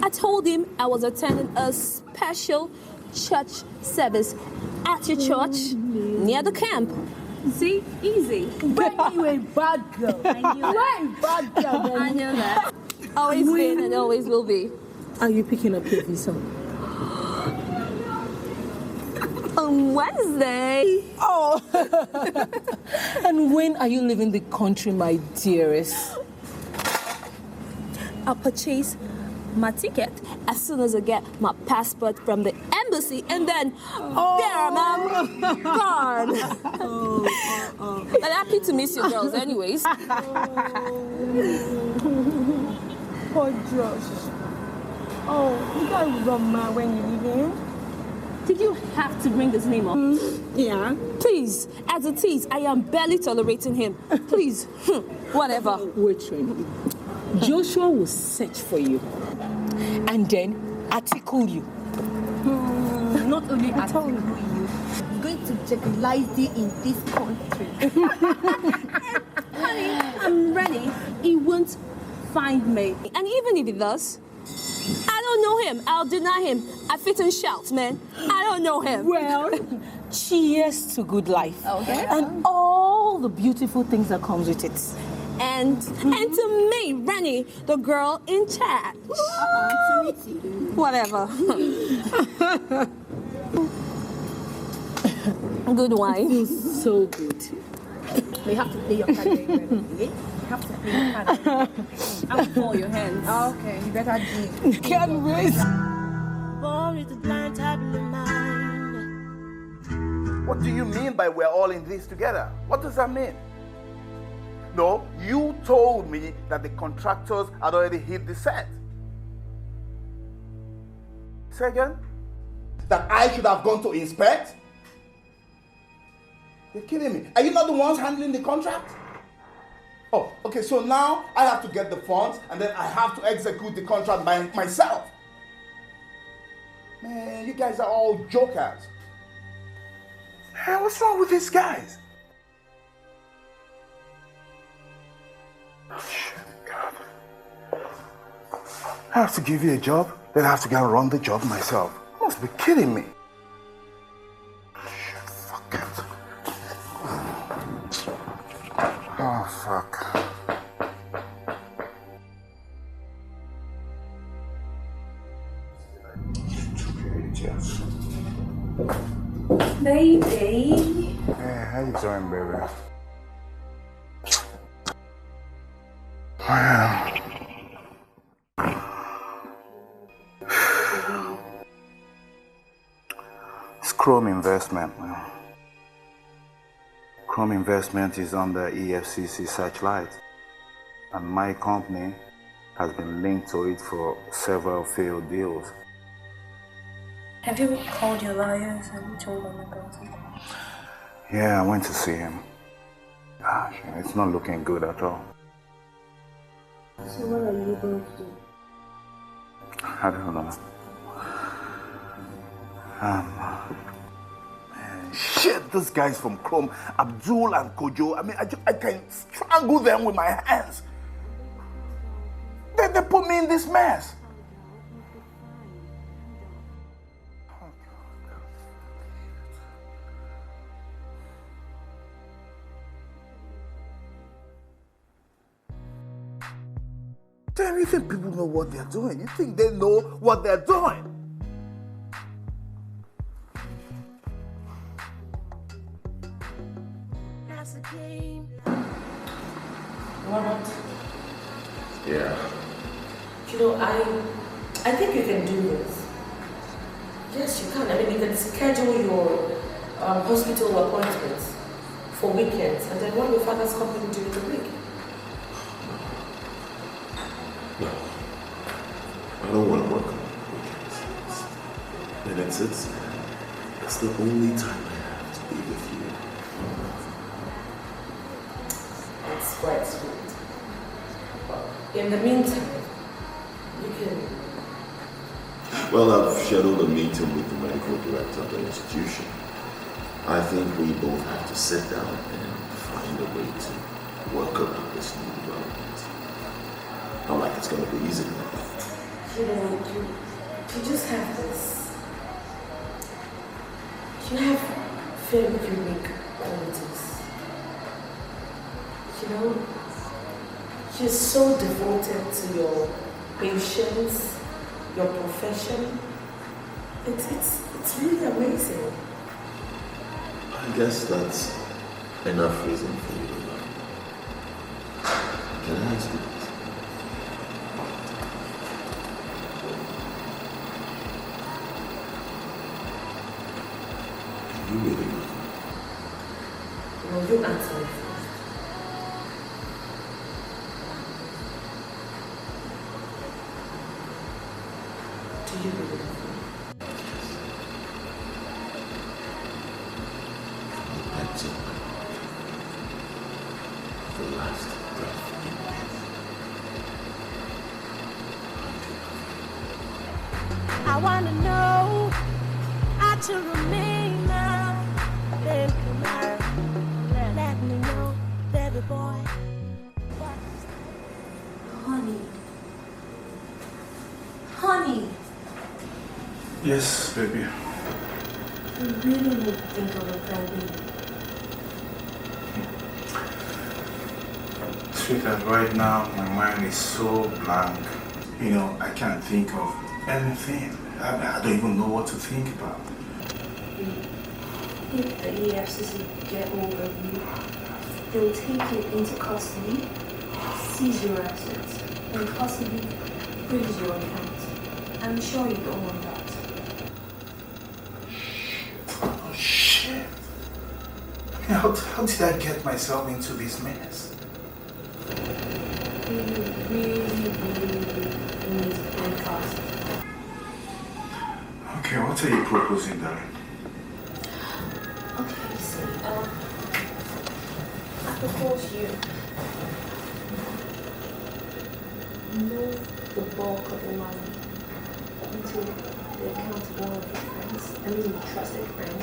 [SPEAKER 9] I told him I was attending a special church service at your church near the camp. See? Easy.
[SPEAKER 7] But you a bad girl.
[SPEAKER 9] I knew that.
[SPEAKER 7] You a bad girl.
[SPEAKER 9] I knew that. Always been and always will be.
[SPEAKER 5] Are you picking up your visa?
[SPEAKER 9] On Wednesday.
[SPEAKER 5] Oh. And when are you leaving the country, my dearest?
[SPEAKER 9] I'll purchase my ticket as soon as I get my passport from the embassy, and then there I'm gone. But happy to miss you girls anyways.
[SPEAKER 7] Poor Josh. Oh, you got run mad when you leave him.
[SPEAKER 9] Did you have to bring this name up?
[SPEAKER 7] Yeah.
[SPEAKER 9] Please, as it is, I am barely tolerating him. Please, whatever.
[SPEAKER 5] Wait, Rainy. Joshua will search for you and then article you.
[SPEAKER 7] Not only article you, he's going to jeopardize you in this country.
[SPEAKER 9] Honey, I'm ready. He won't find me. And even if he does, I don't know him. I'll deny him. I fit and shout, man. I don't know him.
[SPEAKER 5] Well, cheers to good life.
[SPEAKER 9] Okay.
[SPEAKER 5] And all the beautiful things that comes with it.
[SPEAKER 9] And to me, Rennie, the girl in charge. Whatever. Good wine.
[SPEAKER 5] It feels so good.
[SPEAKER 7] You have to play your card very well, okay? You have to play your card.
[SPEAKER 9] I'll hold your hands.
[SPEAKER 7] Okay, you better do.
[SPEAKER 5] Can't wait.
[SPEAKER 1] Born with a blind type of mind.
[SPEAKER 2] What do you mean by we're all in this together? What does that mean? No, you told me that the contractors had already hit the set. Say again? That I should have gone to inspect? You're kidding me. Are you not the ones handling the contract? Oh, okay, so now I have to get the funds and then I have to execute the contract by myself. Man, you guys are all jokers. Hey, what's wrong with these guys? God. I have to give you a job, then I have to go and run the job myself. You must be kidding me. Shit, fuck it. Oh, fuck.
[SPEAKER 9] Baby.
[SPEAKER 2] Hey, how you doing, baby? Wow. It's Chrome Investment, man. Chrome Investment is under EFCC Searchlight, and my company has been linked to it for several failed deals.
[SPEAKER 10] Have you called your lawyers and told them about it?
[SPEAKER 2] Yeah, I went to see him. Gosh, it's not looking good at all.
[SPEAKER 10] So what are you going to do?
[SPEAKER 2] I don't know. Man, shit, those guys from Chrome, Abdul and Kojo, I mean, I can strangle them with my hands. They put me in this mess. Damn, you think people know what they're doing? You think they know what they're doing?
[SPEAKER 1] That's a game.
[SPEAKER 13] Robert,
[SPEAKER 11] Yeah.
[SPEAKER 13] you know,
[SPEAKER 9] I think you can do this. Yes, you can. I mean, you can schedule your hospital appointments for weekends and then run your father's company during the week.
[SPEAKER 11] No. I don't want to work on weekends. And it's the only time I have to be with you.
[SPEAKER 9] It's quite sweet. In the meantime, you can...
[SPEAKER 11] Well, I've scheduled a meeting with the medical director of the institution. I think we both have to sit down and find a way to work around this new development. Not like it's going to be easy.
[SPEAKER 9] You know, you just have this. You have very unique qualities. You know, you're so devoted to your patients, your profession. It's really amazing.
[SPEAKER 11] I guess that's enough reason for you to love me. Can I ask you this? You really love me?
[SPEAKER 9] Well, you answer me first. Do you really love me?
[SPEAKER 11] That's it. The last breath in me.
[SPEAKER 1] I wanna know how to remain now. Baby, let me know, baby boy.
[SPEAKER 9] Honey.
[SPEAKER 4] Yes, baby.
[SPEAKER 9] You really need to think of a plan B.
[SPEAKER 4] Sweetheart, right now my mind is so blank. You know, I can't think of anything. I don't even know what to think about.
[SPEAKER 3] If the EFCC get hold of you, they'll take you into custody, seize your assets, and possibly freeze your account. I'm sure you don't want that.
[SPEAKER 4] Oh shit. How did I get myself into this mess?
[SPEAKER 3] You really need to play fast.
[SPEAKER 4] Okay, what are you proposing, darling?
[SPEAKER 3] Okay, see, I propose you move the bulk of the money into the account of one of your friends, I mean your trusted friend,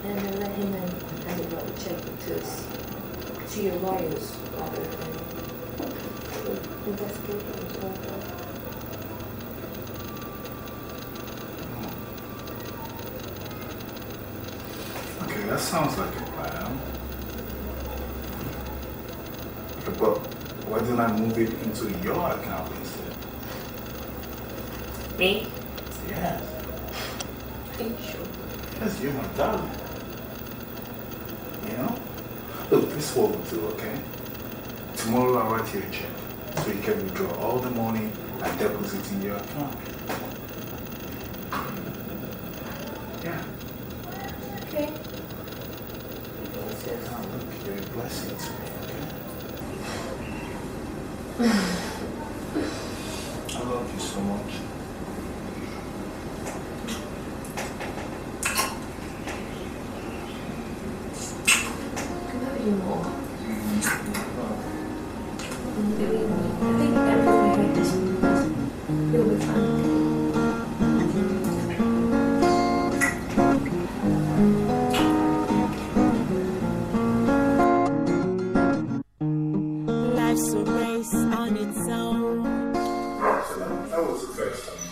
[SPEAKER 3] and then let him hand it over check to your lawyers rather than investigators or
[SPEAKER 4] Okay, that sounds like a plan. Okay, but why don't I move it into your account instead?
[SPEAKER 3] me?
[SPEAKER 4] Yes.
[SPEAKER 3] Are you sure?
[SPEAKER 4] Yes, you're my darling. You know? Look, this is what we'll do, okay? Tomorrow I'll write you a check so you can withdraw all the money and deposit it in your account. Yeah.
[SPEAKER 3] Okay.
[SPEAKER 4] You're a blessing to me, okay? I love you so much.
[SPEAKER 3] I love you more. Believe me, I think everything we had this will be fine.
[SPEAKER 1] Life's a race on its own.
[SPEAKER 4] That was the first time.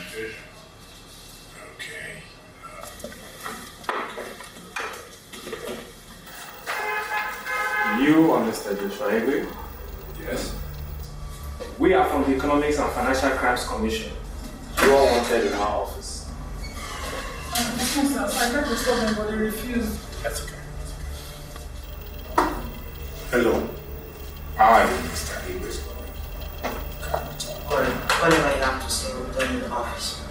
[SPEAKER 4] Okay.
[SPEAKER 18] You understand this, right?
[SPEAKER 4] Yes.
[SPEAKER 18] We are from the Economics and Financial Crimes Commission. You all wanted in our office.
[SPEAKER 17] I tried to stop them, but they refused.
[SPEAKER 4] That's okay. Hello. Hi, Mr. English.
[SPEAKER 17] Sorry.
[SPEAKER 15] whatever you have to say, we'll tell you in the office.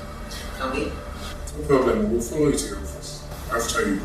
[SPEAKER 15] Can we?
[SPEAKER 19] No problem. We'll follow you to your office. After you.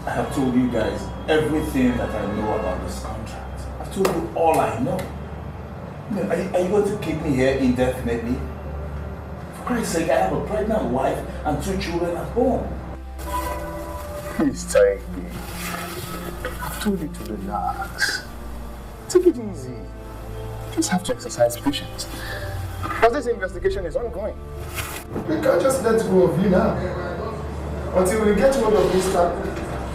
[SPEAKER 4] I have told you guys everything that I know about this contract. I've told you all I know. Are you going to keep me here indefinitely? For Christ's sake, I have a pregnant wife and 2 children at home.
[SPEAKER 2] Please take me. I've told you to relax. Take it easy. You just have to exercise patience. Because this investigation is ongoing.
[SPEAKER 19] We can't just let go of you now. Until we get hold of Mr.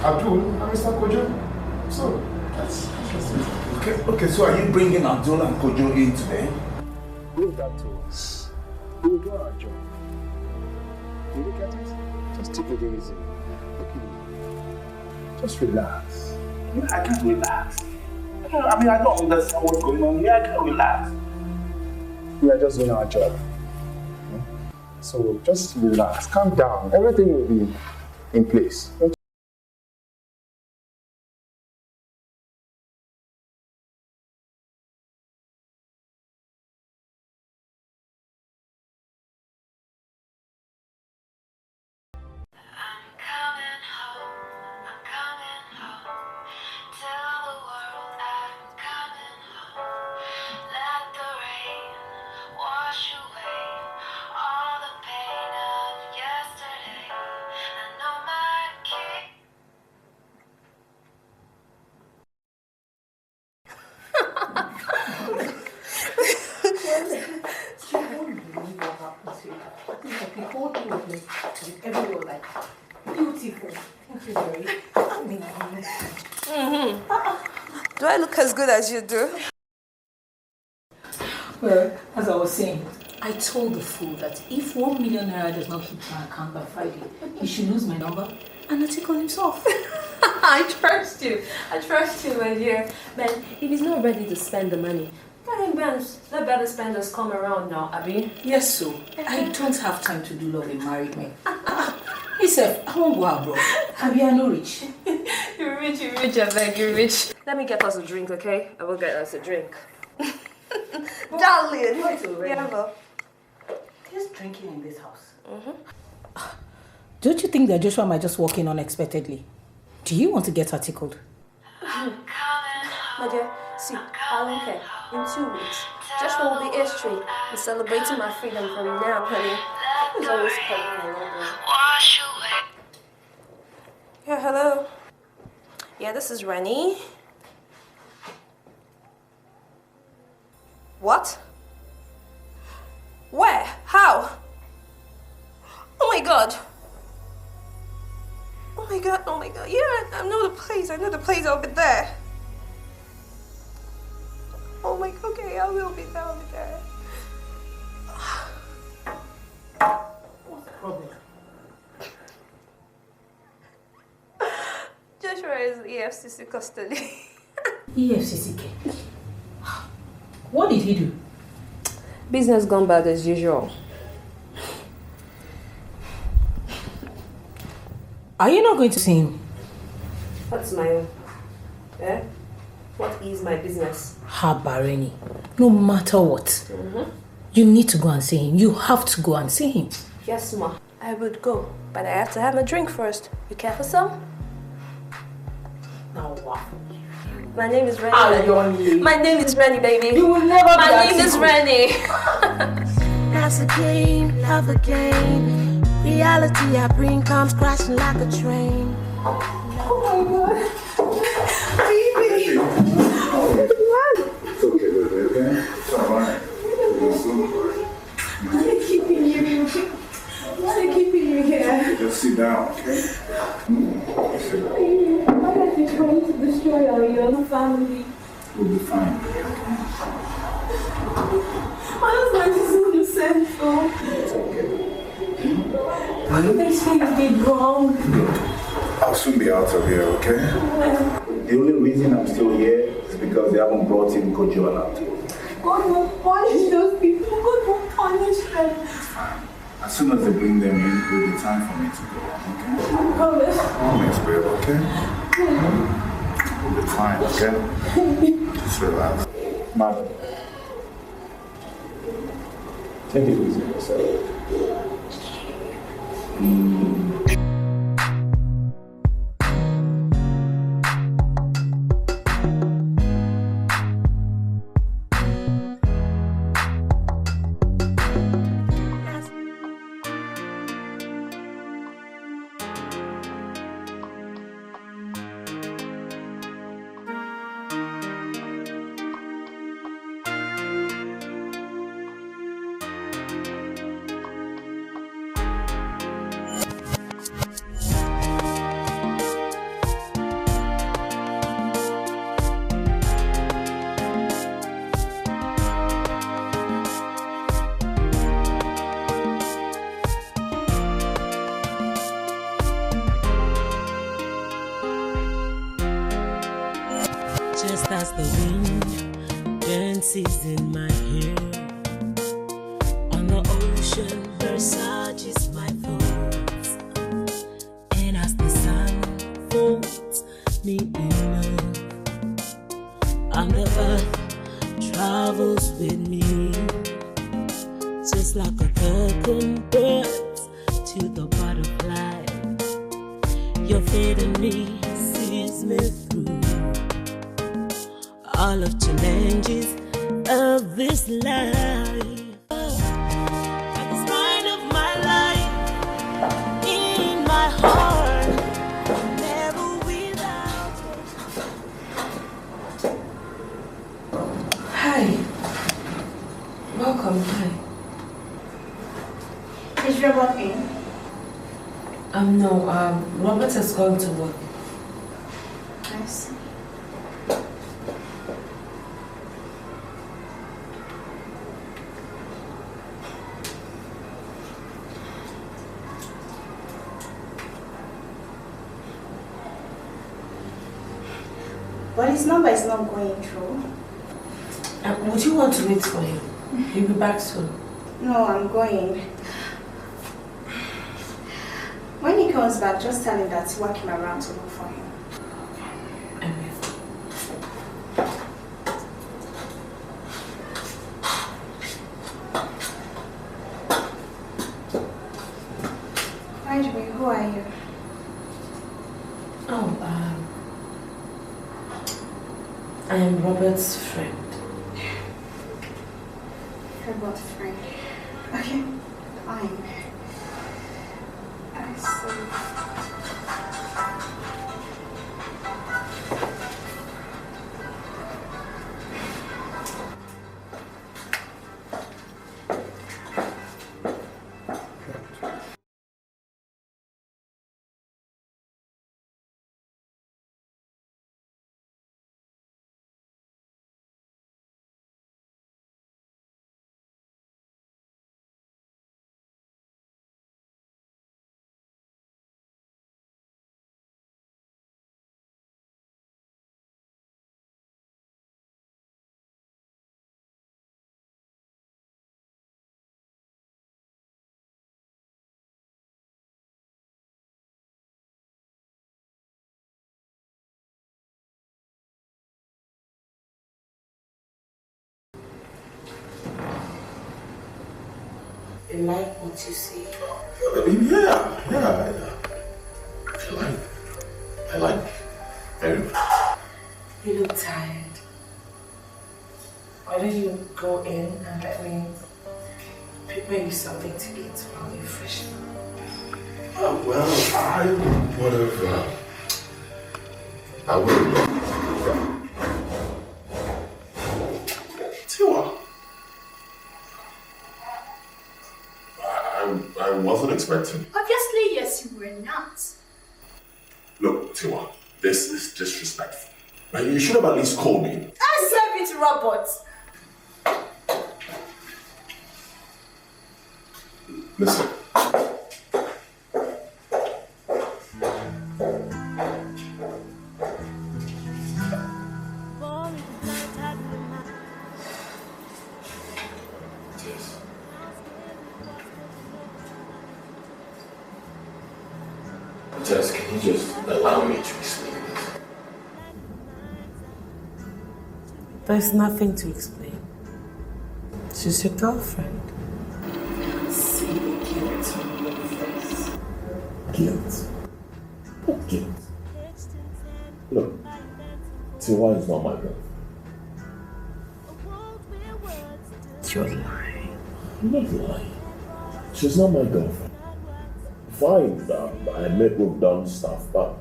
[SPEAKER 19] Abdul and Mr. Kojo. So, that's just it.
[SPEAKER 4] Okay, so are you bringing Abdul and Kojo in today?
[SPEAKER 2] Leave that to us. We will do our job. You look at it? Just take it easy. Okay. Just relax.
[SPEAKER 4] I can't relax. I don't understand what's going on here. I can't relax.
[SPEAKER 2] We are just doing our job. So just relax, calm down. Everything will be in place.
[SPEAKER 9] Do I look as good as you do?
[SPEAKER 5] Well, as I was saying, I told the fool that if 1 million naira does not hit my account by Friday, he should lose my number and article himself.
[SPEAKER 9] I trust you, my dear. Man, if he's not ready to spend the money, let better spenders come around now, Abby.
[SPEAKER 5] Yes, so I don't have time to do love in married men. Listen, I won't go out, bro. Abby, I know rich.
[SPEAKER 9] You're rich, I beg, you're rich. Let me get us a drink, okay? I will get us a drink. Darling! Yeah, bro.
[SPEAKER 5] There's drinking in this house. Don't you think that Joshua might just walk in unexpectedly? Do you want to get articled?
[SPEAKER 9] My dear, see, I don't care. In 2 weeks, Joshua will be A-Street and celebrating my freedom from now, honey. He's always coming along. Yeah, hello. Yeah, this is Rennie. What? Where? How? Oh my god. Oh my god. Yeah, I know the place over there. be there.
[SPEAKER 13] What's the problem?
[SPEAKER 9] Joshua is EFCC custody.
[SPEAKER 13] EFCC. What did he do?
[SPEAKER 9] Business gone bad as usual.
[SPEAKER 13] Are you not going to see him?
[SPEAKER 9] What's my own? Eh? What is my business?
[SPEAKER 13] Habareni. No matter what, you need to go and see him. You have to go and see him.
[SPEAKER 9] Yes, ma. I would go, but I have to have a drink first. You care for some?
[SPEAKER 13] Now what?
[SPEAKER 9] My name is Rennie. My name is Rennie, baby.
[SPEAKER 13] You will never be
[SPEAKER 9] My name is Rennie.
[SPEAKER 1] That's a game, love a game. Reality I bring comes crashing like a train.
[SPEAKER 9] Oh my God. Baby.
[SPEAKER 4] It's okay, baby, okay? It's alright.
[SPEAKER 3] Why are they keeping you? Why are they keeping you here?
[SPEAKER 4] Just sit down, okay? Sit down.
[SPEAKER 3] Why are you trying to destroy our young family?
[SPEAKER 4] We'll be fine.
[SPEAKER 3] My husband is innocent, though.
[SPEAKER 4] It's okay.
[SPEAKER 3] These things did wrong.
[SPEAKER 4] I'll soon be out of here, okay? The only reason I'm still here is because they haven't brought in Kojo out.
[SPEAKER 3] God will punish those people. God will punish them.
[SPEAKER 4] It's fine. As soon as they bring them in, it will be time for me to go, okay?
[SPEAKER 3] I promise.
[SPEAKER 4] Promise, babe, okay? We'll be fine, okay? Just relax. Madam. Take it easy, yourself.
[SPEAKER 20] Just as the wind dances in my hair, on the ocean versages my thoughts, and as the sun folds me in love, and the earth travels with me, just like a curtain bursts to the butterfly. Your fate in me sees me through all of challenges of this life. At the start of my life, in my heart, never without.
[SPEAKER 13] Hi. Welcome. Hi.
[SPEAKER 3] Is Robert in?
[SPEAKER 13] No, Robert has gone to work.
[SPEAKER 3] I see. But his number is not going through.
[SPEAKER 13] Would you want to wait for him? He'll be back soon.
[SPEAKER 3] No, I'm going. When he comes back, just tell him that work him around to look for him. By the way, who are you?
[SPEAKER 13] I am Robert's friend.
[SPEAKER 3] Robert's friend. Okay, fine. I see.
[SPEAKER 8] You like what you see?
[SPEAKER 11] Yeah. I like it. Very much.
[SPEAKER 8] You look tired. Why don't you go in and let me prepare you something to eat while you're fresh?
[SPEAKER 11] Well, I would have. Tiwa. I wasn't expecting.
[SPEAKER 21] Obviously, yes, you were not.
[SPEAKER 11] Look, Tiwa, this is disrespectful. Right? You should have at least called me.
[SPEAKER 21] I serve it, Robert.
[SPEAKER 11] Listen. Tess, can you just allow me to explain this?
[SPEAKER 8] There's nothing to explain. She's your girlfriend. See the guilt on your face.
[SPEAKER 11] Guilt? What guilt? Look, Tiwa is not my girlfriend.
[SPEAKER 8] You're lying.
[SPEAKER 11] I'm not lying. She's not my girlfriend. Fine, I admit we've done stuff, but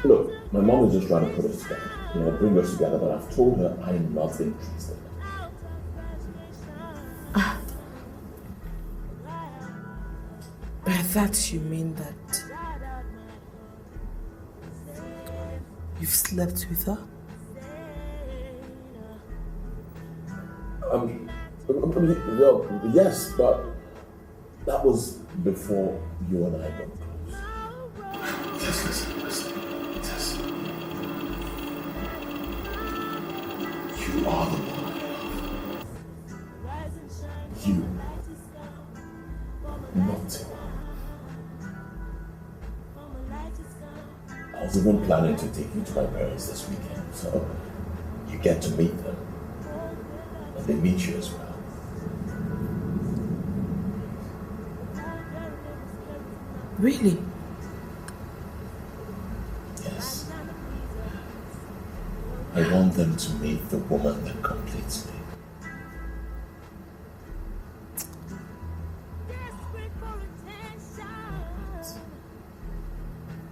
[SPEAKER 11] look, my mom is just trying to put us together, bring us together, but I've told her I'm not interested.
[SPEAKER 8] By that you mean that you've slept with her?
[SPEAKER 11] Well, yes, but that was before you and I got close. Just listen. Tess. You are the one. You. Not Tiwa. I was even planning to take you to my parents this weekend, so you get to meet them. And they meet you as well.
[SPEAKER 8] Really?
[SPEAKER 11] Yes. I want them to meet the woman that completes me.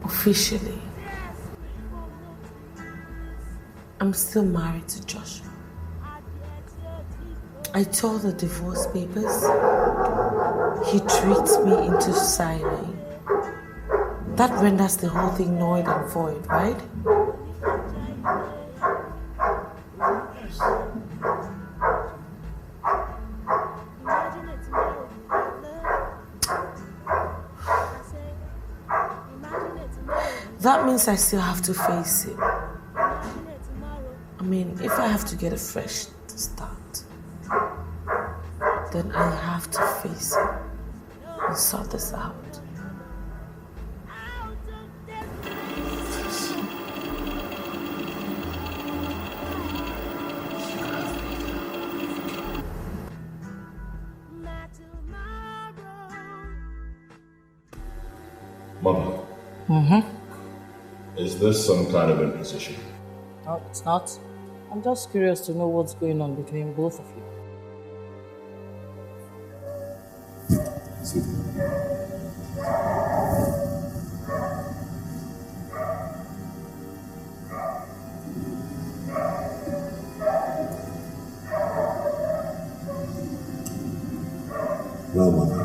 [SPEAKER 8] Officially, I'm still married to Joshua. I told the divorce papers he tricked me into signing. That renders the whole thing null and void, right? That means I still have to face it. I mean, if I have to get a fresh start, then I have to face it and sort this out.
[SPEAKER 11] Mother. Is this some kind of imposition?
[SPEAKER 22] No, it's not. I'm just curious to know what's going on between both of you.
[SPEAKER 11] Well, Mother,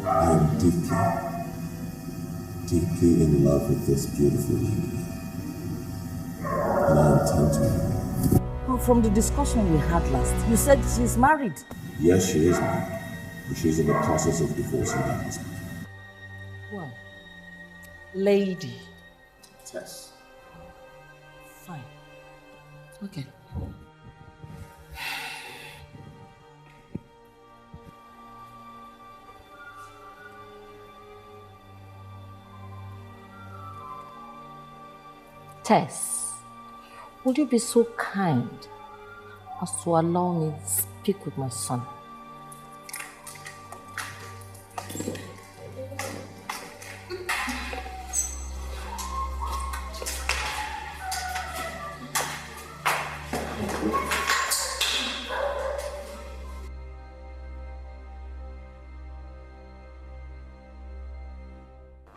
[SPEAKER 11] I am deeply in love with this beautiful lady, and I intend to marry her.
[SPEAKER 22] Well, from the discussion we had last, you said she's married.
[SPEAKER 11] Yes, she is married, but she's in the process of divorcing her husband.
[SPEAKER 22] Well, lady.
[SPEAKER 11] Tess.
[SPEAKER 22] Fine. Okay. Tess, would you be so kind as to allow me to speak with my son.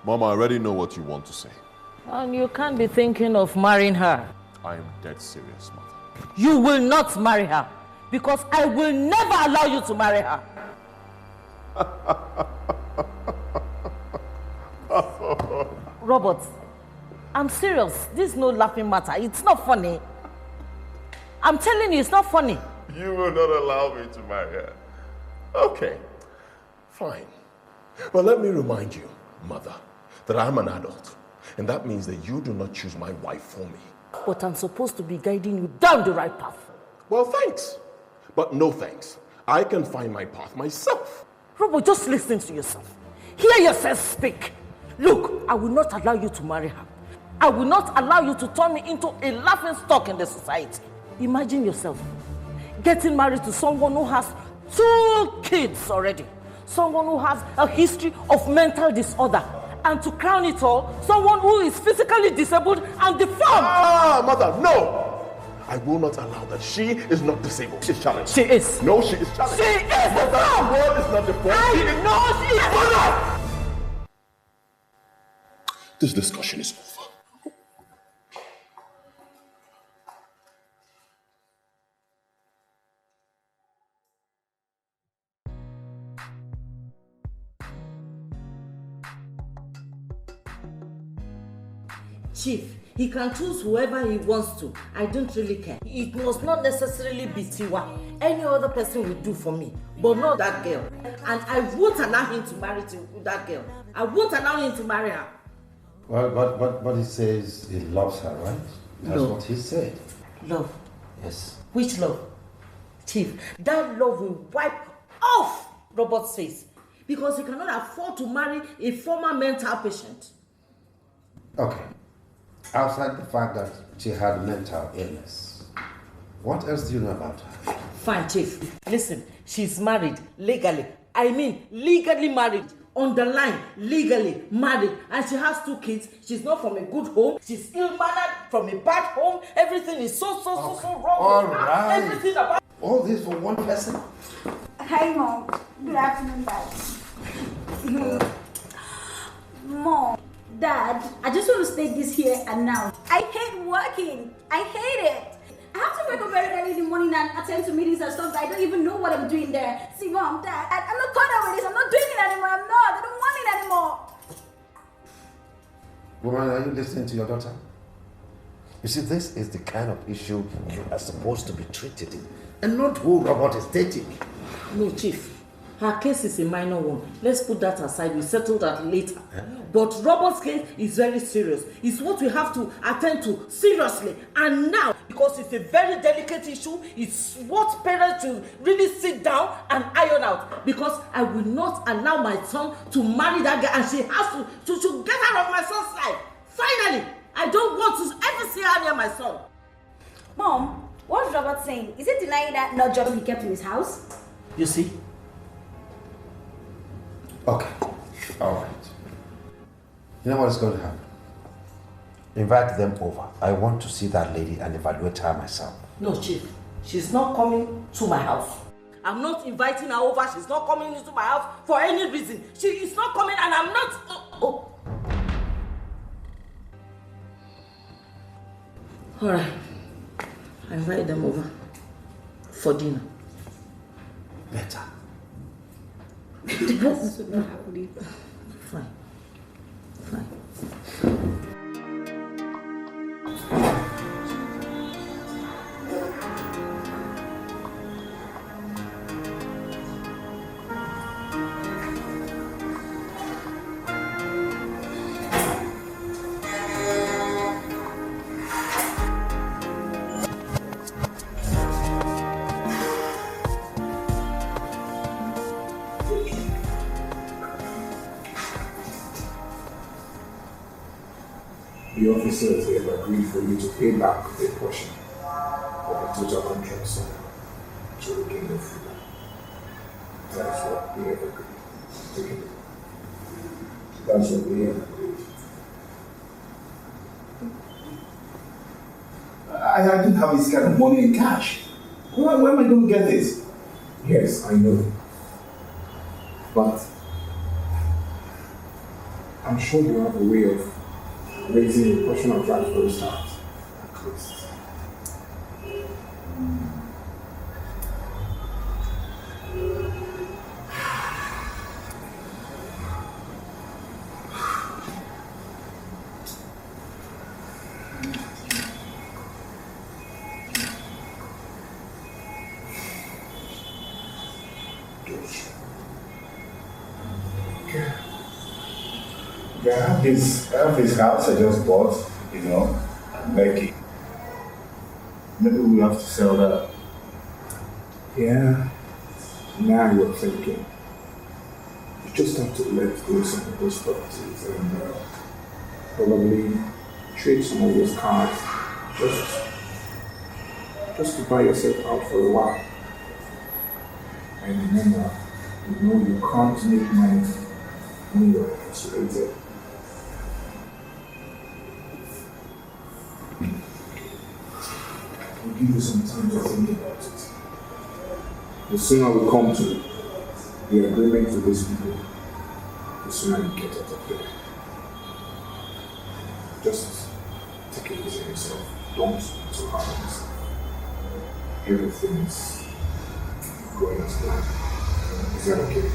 [SPEAKER 11] Mama, I already know what you want to say.
[SPEAKER 22] And you can't be thinking of marrying her.
[SPEAKER 11] I am dead serious, Mother.
[SPEAKER 22] You will not marry her, because I will never allow you to marry her. Robert, I'm serious. This is no laughing matter. It's not funny. I'm telling you, it's not funny.
[SPEAKER 11] You will not allow me to marry her. Okay, fine. But let me remind you, Mother, that I'm an adult. And that means that you do not choose my wife for me.
[SPEAKER 22] But I'm supposed to be guiding you down the right path.
[SPEAKER 11] Well, thanks. But no thanks. I can find my path myself.
[SPEAKER 22] Robert, just listen to yourself. Hear yourself speak. Look, I will not allow you to marry her. I will not allow you to turn me into a laughing stock in the society. Imagine yourself getting married to someone who has 2 kids already. Someone who has a history of mental disorder. And to crown it all, someone who is physically disabled and deformed.
[SPEAKER 11] Ah, Mother, no! I will not allow that. She is not disabled. She's challenged.
[SPEAKER 22] She is.
[SPEAKER 11] No, she is challenged.
[SPEAKER 22] She is deformed.
[SPEAKER 11] That word is not deformed.
[SPEAKER 22] I know she is.
[SPEAKER 11] Mother! This discussion is over.
[SPEAKER 22] Chief, he can choose whoever he wants to. I don't really care. It must not necessarily be Tiwa. Any other person will do for me, but not that girl. And I won't allow him to marry that girl. I won't allow him to marry her.
[SPEAKER 16] Well, but he says he loves her, right? That's what he said.
[SPEAKER 22] Love?
[SPEAKER 16] Yes.
[SPEAKER 22] Which love? Chief, that love will wipe off Robert's face because he cannot afford to marry a former mental patient.
[SPEAKER 16] Okay. Outside the fact that she had mental illness, what else do you know about her?
[SPEAKER 22] Fine, Chief. Listen, she's married legally. I mean, legally married. On the line, legally married. And she has 2 kids. She's not from a good home. She's ill-mannered from a bad home. Everything is so wrong.
[SPEAKER 16] All right.
[SPEAKER 22] Everything about...
[SPEAKER 16] All this for one person?
[SPEAKER 21] Hi, Mom. Good afternoon, Dad. Mom, Dad, I just want to state this here and now. I hate working. I hate it. I have to wake up very early in the morning and attend to meetings and stuff that I don't even know what I'm doing there. See, Mom, Dad, I'm not caught up with this. I'm not doing it anymore. I'm not. I don't want it anymore.
[SPEAKER 16] Woman, are you listening to your daughter? You see, this is the kind of issue you are supposed to be treated in, and not who Robert is dating.
[SPEAKER 22] No, Chief. Her case is a minor one. Let's put that aside. We'll settle that later. But Robert's case is very serious. It's what we have to attend to seriously. And now, because it's a very delicate issue, it's what parents should really sit down and iron out. Because I will not allow my son to marry that girl, and she has to get out of my son's life. Finally, I don't want to ever see her near my son.
[SPEAKER 21] Mom, what's Robert saying? Is it denying that not job he kept in his house?
[SPEAKER 22] You see?
[SPEAKER 16] Okay, all right. You know what is going to happen? Invite them over. I want to see that lady and evaluate her myself.
[SPEAKER 22] No, Chief. She's not coming to my house. I'm not inviting her over. She's not coming into my house for any reason. She is not coming and I'm not... Oh. All right. I invite them over for dinner.
[SPEAKER 16] Better.
[SPEAKER 22] Fine. Fine.
[SPEAKER 19] The officers have agreed for you to pay back a portion of the total contract sum. to regain your freedom. That's what we have agreed. Okay. That's what we have agreed. I didn't have this kind of money in cash. Where am I going to get this? Yes, I know. But I'm sure you have a way of raising a portion of that for a start. At least. I have this house I just bought, you know, Becky. Maybe we have to sell that. Yeah. Now you're thinking. You just have to let go some of those properties and probably trade some of those cars just to buy yourself out for a while. And remember, you know you can't make money when you're incarcerated. We'll give you some time to think about it. The sooner we come to the agreement with these people, the sooner you get out of there. Just take it easy on yourself. Don't be too hard on yourself. Everything is going as planned. Is that okay?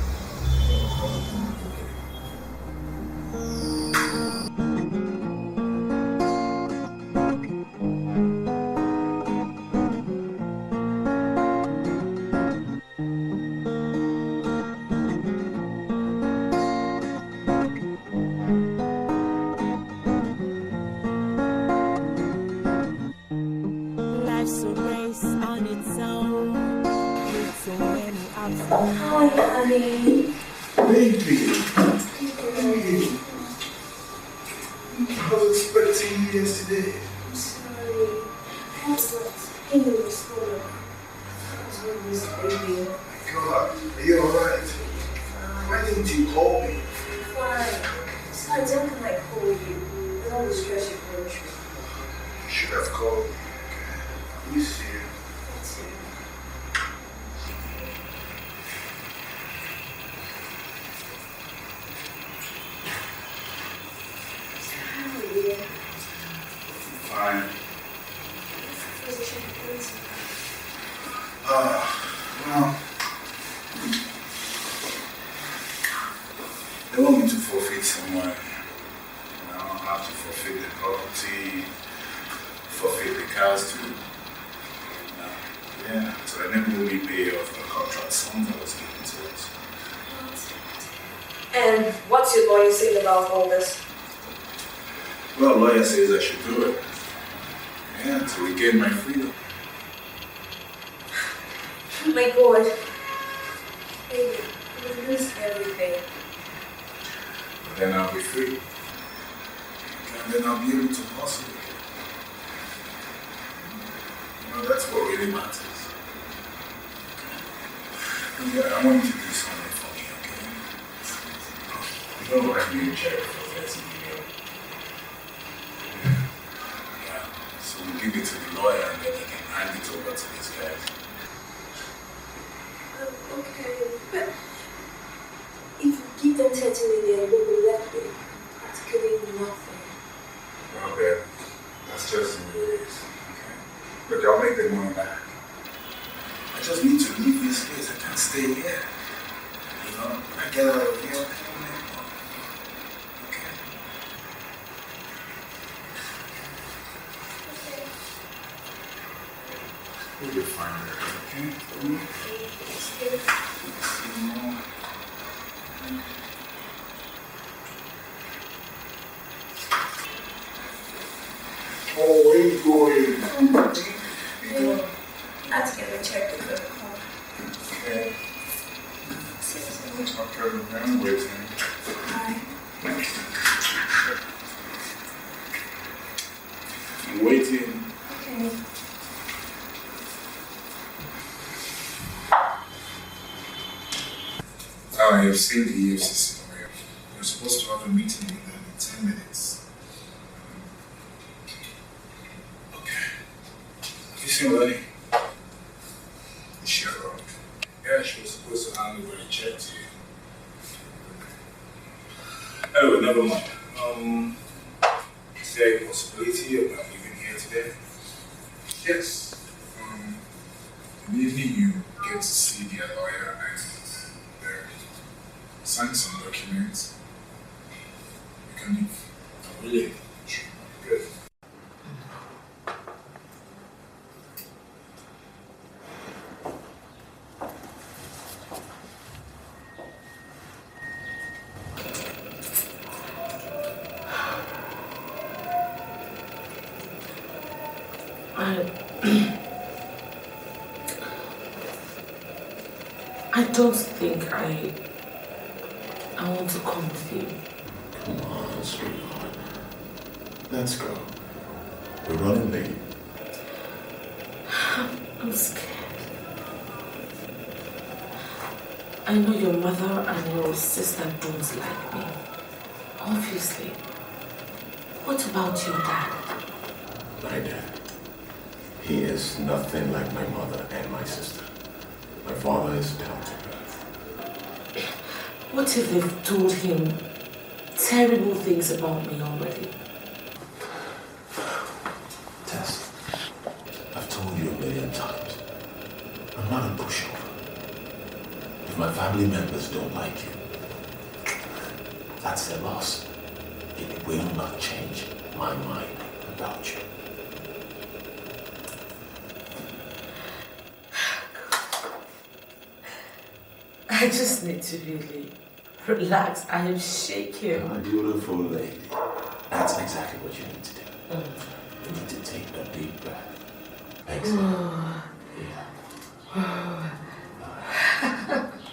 [SPEAKER 20] Life's a race on its own, with so many obstacles.
[SPEAKER 3] Hi, honey.
[SPEAKER 19] Baby. I was expecting you yesterday.
[SPEAKER 3] I'm sorry. I was not in the school. I was always baby.
[SPEAKER 19] God, are you alright? Why didn't you call me?
[SPEAKER 3] Fine. Besides, how can I call you? With all the stress you're going through.
[SPEAKER 19] You should have called me. I miss you.
[SPEAKER 3] That's it. How are you?
[SPEAKER 19] Fine.
[SPEAKER 3] Position points.
[SPEAKER 19] Well, they want me to forfeit somewhere. You know, I have to forfeit the property, forfeit the cars too. Yeah, so I never really pay off the contract sums I was given to us.
[SPEAKER 10] And what's your lawyer saying about all this?
[SPEAKER 19] Well, lawyer says I should do it. Yeah, to regain my freedom.
[SPEAKER 3] Oh my God. Baby, you lose everything.
[SPEAKER 19] But then I'll be free. And then I'll be able to hustle again. You know, that's what really matters. Yeah, I want you to do something for me, okay? You don't write me a check for 30 million. Yeah, so we'll give it to the lawyer and then he can hand it over to these guys.
[SPEAKER 3] Okay, but if you give them 30 million, you'll be left with practically nothing.
[SPEAKER 19] Well, then, that's just the way it is, okay? But I'll make the money back. I just need to leave this place. I can't stay here. You know, when I get out of here, I can make money. Okay? We'll be fine there, okay? Oh, where are you going?
[SPEAKER 3] Let's get a check to the car.
[SPEAKER 19] Okay. Okay, I'm waiting.
[SPEAKER 3] Hi.
[SPEAKER 19] I'm waiting.
[SPEAKER 3] Okay.
[SPEAKER 19] Oh, you've seen the EFCC lawyer. You're supposed to have a meeting with them in 10 minutes. Okay. Have you seen Lily? Is she around? Yeah, she was supposed to hand over a check to you. Anyway, never mind. Is there a possibility of not leaving here today? Yes. Immediately you get to see their lawyer and sign some documents. You can leave. Oh, really? Good.
[SPEAKER 13] I don't think I want to come with you.
[SPEAKER 11] Come on, sweetheart. Let's go. We're running late.
[SPEAKER 13] I'm scared. I know your mother and your sister don't like me. Obviously. What about your dad?
[SPEAKER 11] My dad. He is nothing like my mother and my sister. My father is down to earth.
[SPEAKER 13] What if they've told him terrible things about me already?
[SPEAKER 11] Tess, I've told you a million times. I'm not a pushover. If my family members don't like you, that's their loss. It will not change my mind about you.
[SPEAKER 13] I just need to really relax. I am shaking.
[SPEAKER 11] My beautiful lady. That's exactly what you need to do. You need to take a deep breath. Exhale.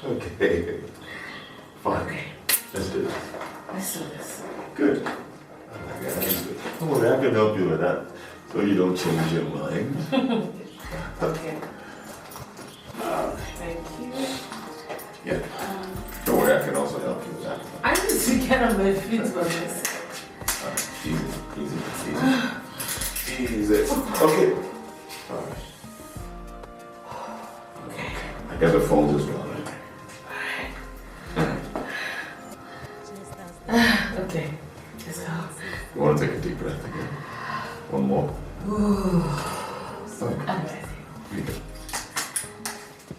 [SPEAKER 11] Okay. Fine.
[SPEAKER 13] Okay.
[SPEAKER 11] Let's do this.
[SPEAKER 13] Let's do this.
[SPEAKER 11] Good. Don't worry, I can help you with that. So you don't change your mind.
[SPEAKER 13] Okay. Thank you.
[SPEAKER 11] Yeah. Don't worry, I can also help you with that.
[SPEAKER 13] I need to get on my feet for this.
[SPEAKER 11] Easy. Okay. Alright. Okay. I got the phone as well, right?
[SPEAKER 13] Okay. Let's go.
[SPEAKER 11] You want to take a deep breath again? One more?
[SPEAKER 13] Ooh.
[SPEAKER 11] Okay.
[SPEAKER 13] I'm ready.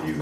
[SPEAKER 11] Easy.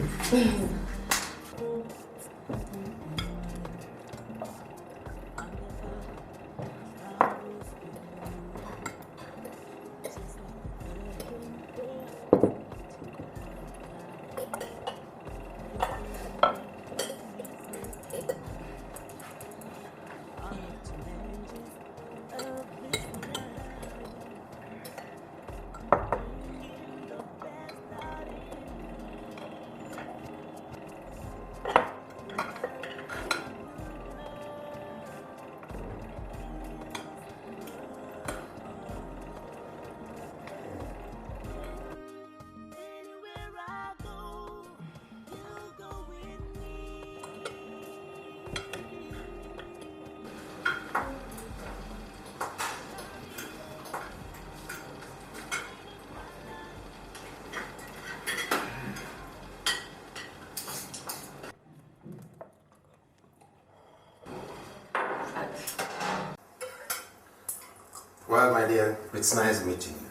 [SPEAKER 16] Well, my dear, it's nice meeting you.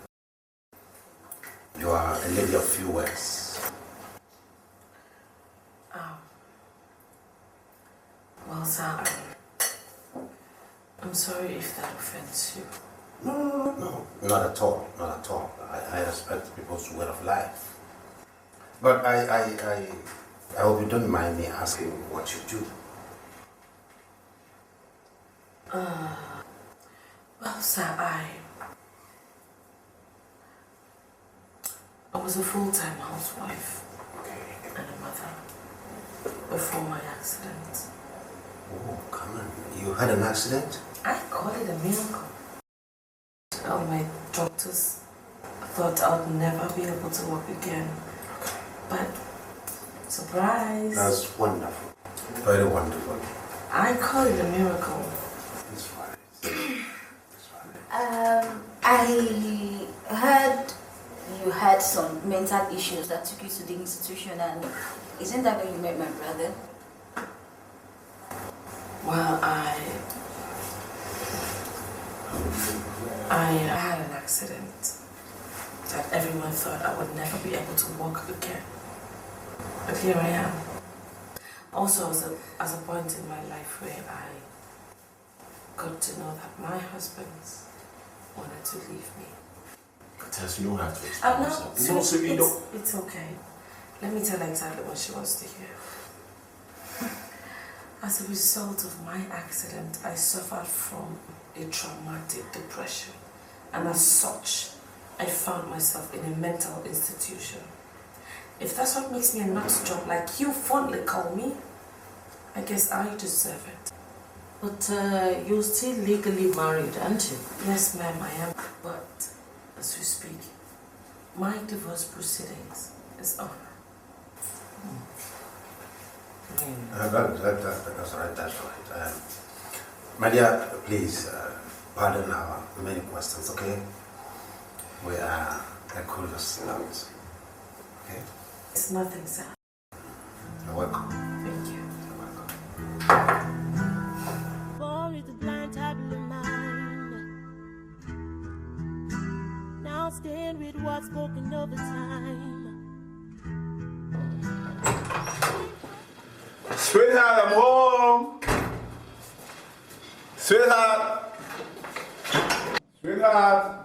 [SPEAKER 16] You are a lady of few words.
[SPEAKER 13] Well, sir, I'm sorry if that offends you.
[SPEAKER 16] No, not at all, not at all. I respect people's way of life. But I hope you don't mind me asking what you do.
[SPEAKER 13] Well, sir, I was a full-time housewife and a mother before my accident.
[SPEAKER 16] Oh, come on. You had an accident?
[SPEAKER 13] I call it a miracle. All my doctors thought I would never be able to walk again. But, surprise.
[SPEAKER 16] That's wonderful. Very wonderful.
[SPEAKER 13] I call it a miracle.
[SPEAKER 16] It's fine.
[SPEAKER 21] I heard you had some mental issues that took you to the institution, and isn't that where you met my brother?
[SPEAKER 13] Well, I had an accident that everyone thought I would never be able to walk again. But here I am. Also, as a point in my life where I got to know that my husband wanted to leave me.
[SPEAKER 16] But Tess, you don't have to explain yourself.
[SPEAKER 13] No, so you don't. It's okay. Let me tell her exactly what she wants to hear. As a result of my accident, I suffered from a traumatic depression. And as such, I found myself in a mental institution. If that's what makes me a nut job like you fondly call me, I guess I deserve it. But you're still legally married, aren't you? Yes, ma'am, I am. But as we speak, my divorce proceedings is on.
[SPEAKER 16] That's right, that's right. My dear, please pardon our many questions, okay? We are a curious lot. Okay?
[SPEAKER 13] It's nothing, sir.
[SPEAKER 16] You're welcome.
[SPEAKER 13] Thank you.
[SPEAKER 16] You're welcome.
[SPEAKER 1] For it's a blind type of mind. Now stand with what's spoken over time.
[SPEAKER 4] Sweetheart, I'm home. Sweetheart. Sweetheart.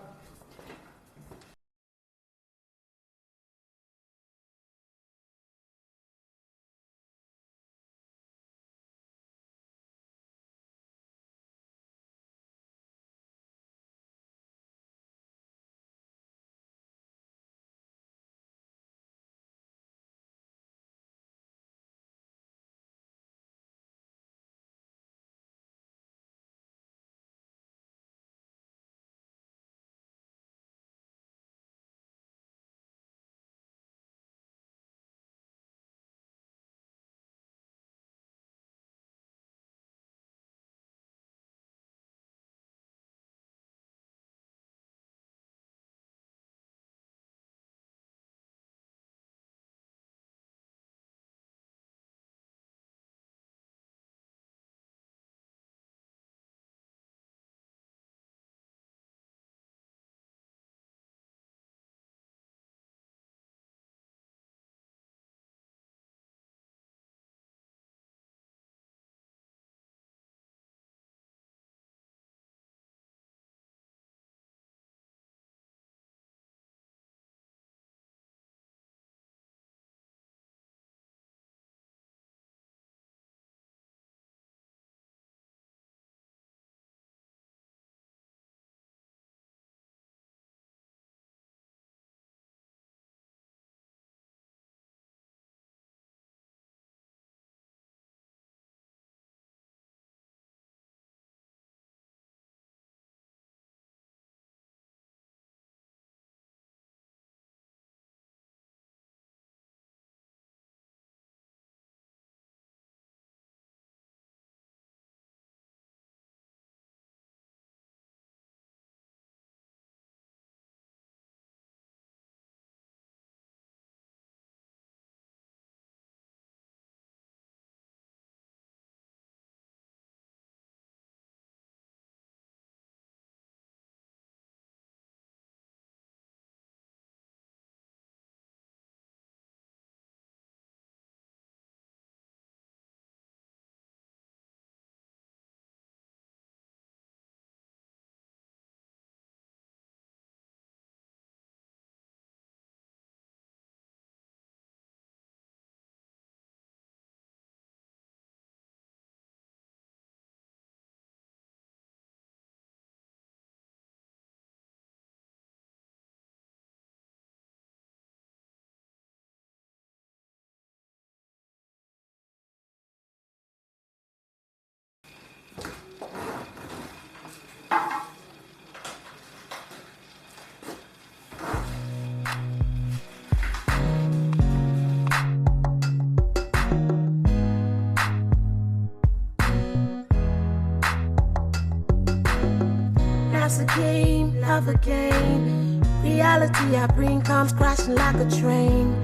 [SPEAKER 1] love again. Reality I bring comes crashing like a train.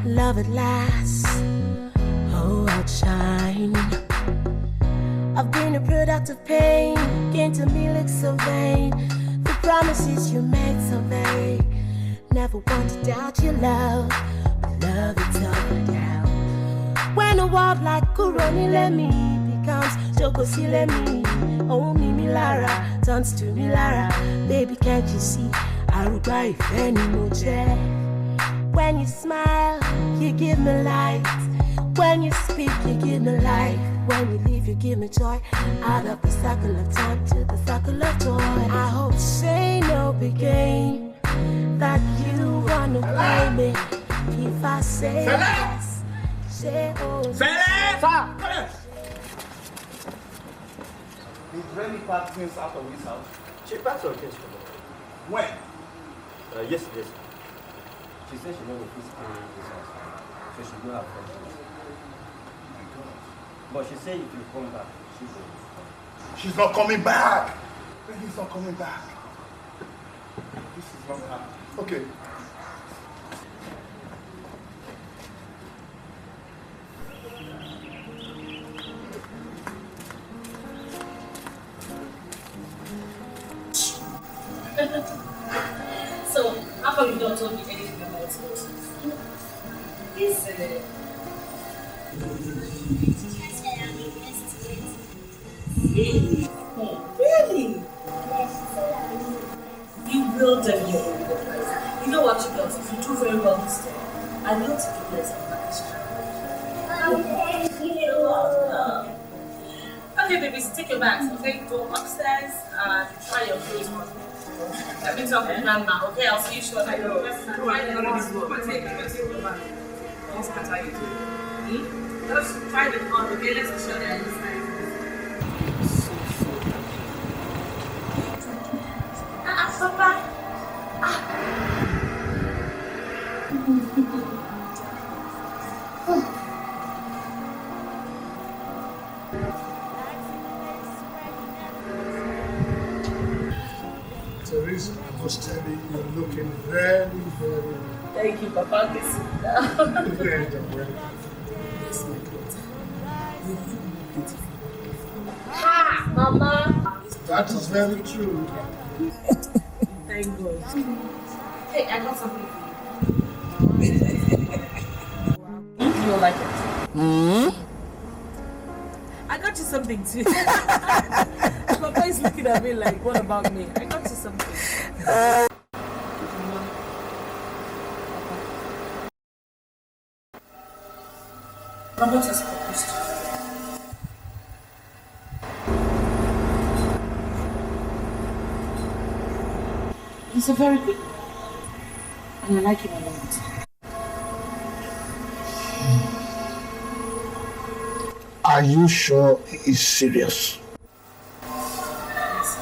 [SPEAKER 1] Love at last, oh outshine. I've been a product of pain, gained to me look so vain. The promises you made so vague. Never want to doubt your love, but love it's all down. When a world like Kuroni let me becomes Jokosi let me, oh me Lara turns to me Lara. Baby, can't you see? I'll buy if any more check. When you smile, you give me light. When you speak, you give me life. When you leave, you give me joy. Out of the circle of time to the circle of joy. I hope say no begin that you wanna play me. If I say yes, say oh.
[SPEAKER 6] Did Rennie pack things out of his house?
[SPEAKER 12] She packed her things for me.
[SPEAKER 6] When?
[SPEAKER 12] Yesterday. She said she never physically leave this house, so she will have friends. But she said if you come back, she's going to come.
[SPEAKER 6] She's not coming back. He's not coming back. This is not happening. Okay.
[SPEAKER 13] So, how come you don't tell me anything about it? This Really? Really? You will tell me. You know what you got? If you do very well this time, I will take you place and package. You're welcome. Okay, babies, take your bags, okay? Go upstairs and try your clothes on. Let me talk to grandma, okay? I'll see you shortly. I know. Take your bag. What's that how you do? Let's try them on, okay? Let's be sure they're inside. Papa.
[SPEAKER 6] Teresa, I must tell you, you're looking very, very
[SPEAKER 13] Thank you, Papa. Sit down.
[SPEAKER 6] very well.
[SPEAKER 13] Yes, my daughter. You look beautiful. Ha! Mama!
[SPEAKER 6] That is very true.
[SPEAKER 13] Thank God. Hey, I got something for you. You'll like it. I got you something too. Papa is looking at me like, what about me? I got you something. Robert has proposed. He's a very good man, and I like him a lot.
[SPEAKER 6] Are you sure he is serious?
[SPEAKER 13] Yes.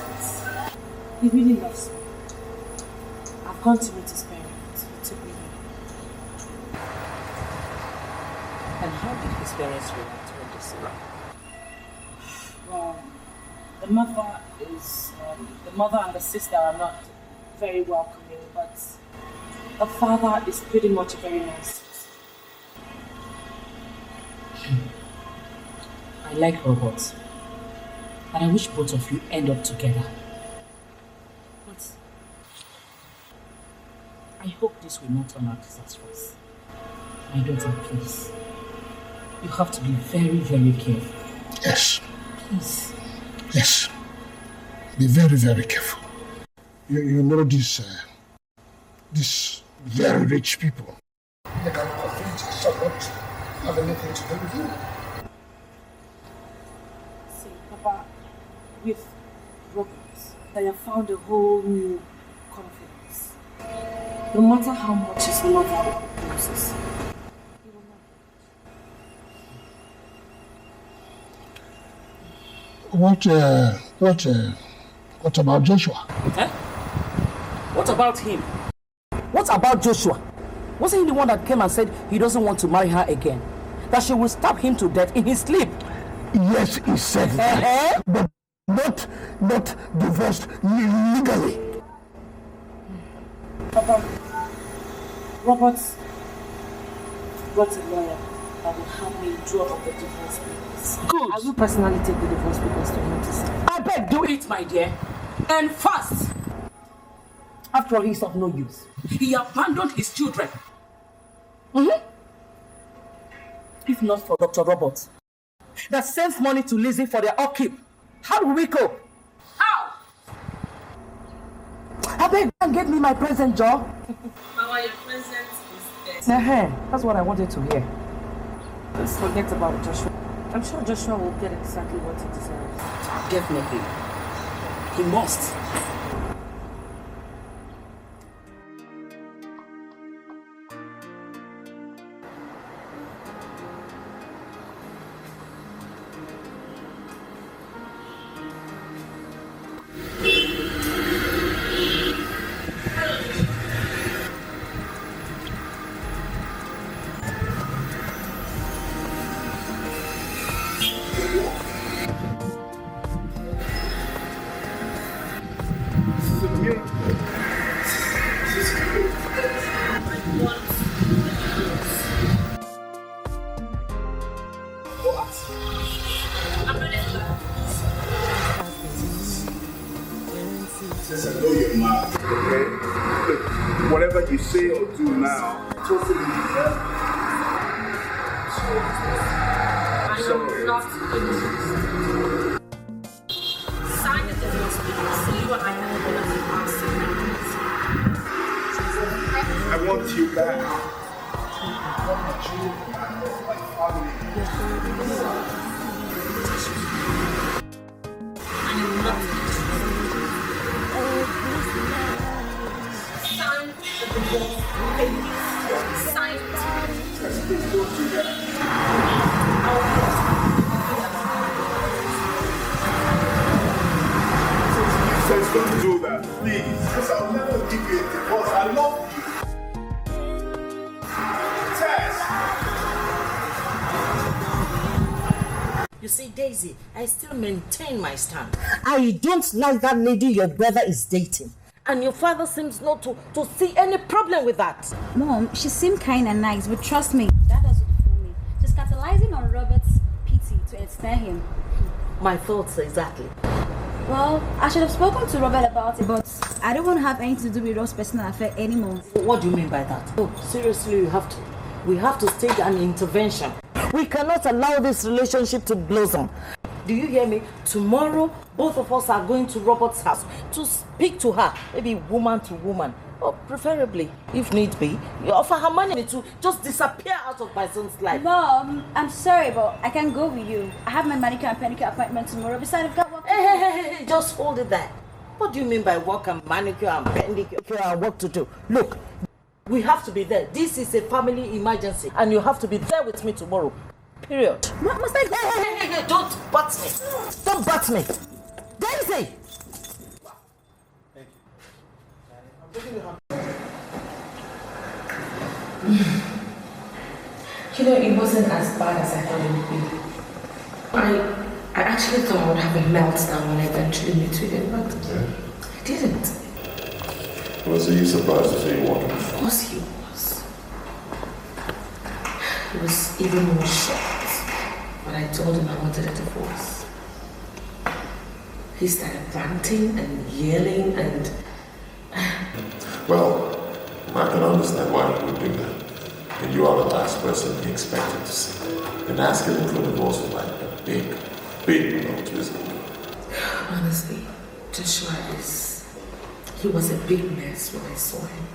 [SPEAKER 13] He really loves me. I've gone to meet his parents. He took me there.
[SPEAKER 22] And how did his parents react when they saw him?
[SPEAKER 13] Well, the mother and the sister are not very welcoming, but the father is pretty much very nice.
[SPEAKER 22] I like robots, and I wish both of you end up together. But I hope this will not turn out disastrous. My daughter, please. You have to be very, very careful.
[SPEAKER 6] Yes.
[SPEAKER 22] Please.
[SPEAKER 6] Yes. Be very, very careful. You know these very rich people. They can convince someone to have anything to do with you.
[SPEAKER 13] See, Papa, with robots, I have found a whole new confidence. No matter how much his mother loses, he will not.
[SPEAKER 6] What about Joshua?
[SPEAKER 22] Eh? What about him?
[SPEAKER 23] What about Joshua? Wasn't he the one that came and said he doesn't want to marry her again? That she will stab him to death in his sleep?
[SPEAKER 6] Yes, he said that. But not divorced legally.
[SPEAKER 23] Papa, Robert's got a lawyer that will help me draw up the divorce papers. Good. I will personally take the divorce papers to him to sign. I beg, do it, my dear. And fast. After all, he's of no use. He abandoned his children. If not for Dr. Robert, that sends money to Lizzie for their upkeep, how do we cope? How? I beg, get me my present, Joe.
[SPEAKER 10] Mama, your present is best.
[SPEAKER 23] That's what I wanted to hear. Let's forget about Joshua. I'm sure Joshua will get exactly what he deserves. Definitely. He must.
[SPEAKER 6] Whatever you say or do now, totally.
[SPEAKER 10] I am not interested. Sign the divorce papers so you and I can go and
[SPEAKER 6] I want you back. I want you my family.
[SPEAKER 10] I am not sign the divorce papers. Sign it.
[SPEAKER 6] Please don't do that. Please don't do that, please. Because I'll never give you a divorce. I love you.
[SPEAKER 15] You see, Daisy, I still maintain my stand.
[SPEAKER 23] I don't like that lady your brother is dating.
[SPEAKER 15] And your father seems not to see any problem with that.
[SPEAKER 21] Mom, she seemed kind and nice, but trust me, that doesn't fool me. She's capitalizing on Robert's pity to ensnare him.
[SPEAKER 15] My thoughts exactly.
[SPEAKER 21] Well, I should have spoken to Robert about it, but I don't want to have anything to do with Rob's personal affair anymore.
[SPEAKER 15] What do you mean by that? Oh, seriously, we have to stage an intervention. We cannot allow this relationship to blossom. Do you hear me? Tomorrow, both of us are going to Robert's house to speak to her, maybe woman to woman. Or preferably, if need be, you offer her money to just disappear out of my son's life.
[SPEAKER 21] Mom, I'm sorry, but I can't go with you. I have my manicure and pedicure appointment tomorrow. Besides, I've got work.
[SPEAKER 15] Hey, just hold it there. What do you mean by work and manicure and pedicure and work to do? Look, we have to be there. This is a family emergency, and you have to be there with me tomorrow. Period.
[SPEAKER 21] Must I go?
[SPEAKER 15] Hey, don't butt me. Don't butt me. Daisy!
[SPEAKER 10] You know, it wasn't as bad as I thought it would be. I actually thought I would have a meltdown when I eventually met with him, but I didn't.
[SPEAKER 11] Was he surprised to see you walking?
[SPEAKER 10] Of course he was. He was even more shocked when I told him I wanted a divorce. He started ranting and yelling and...
[SPEAKER 11] Well, I can understand why he would do that. And you are the last person he expected to see. And asking him for a divorce was like a big blow to his ego.
[SPEAKER 10] Honestly, Joshua he was a big mess when I saw him.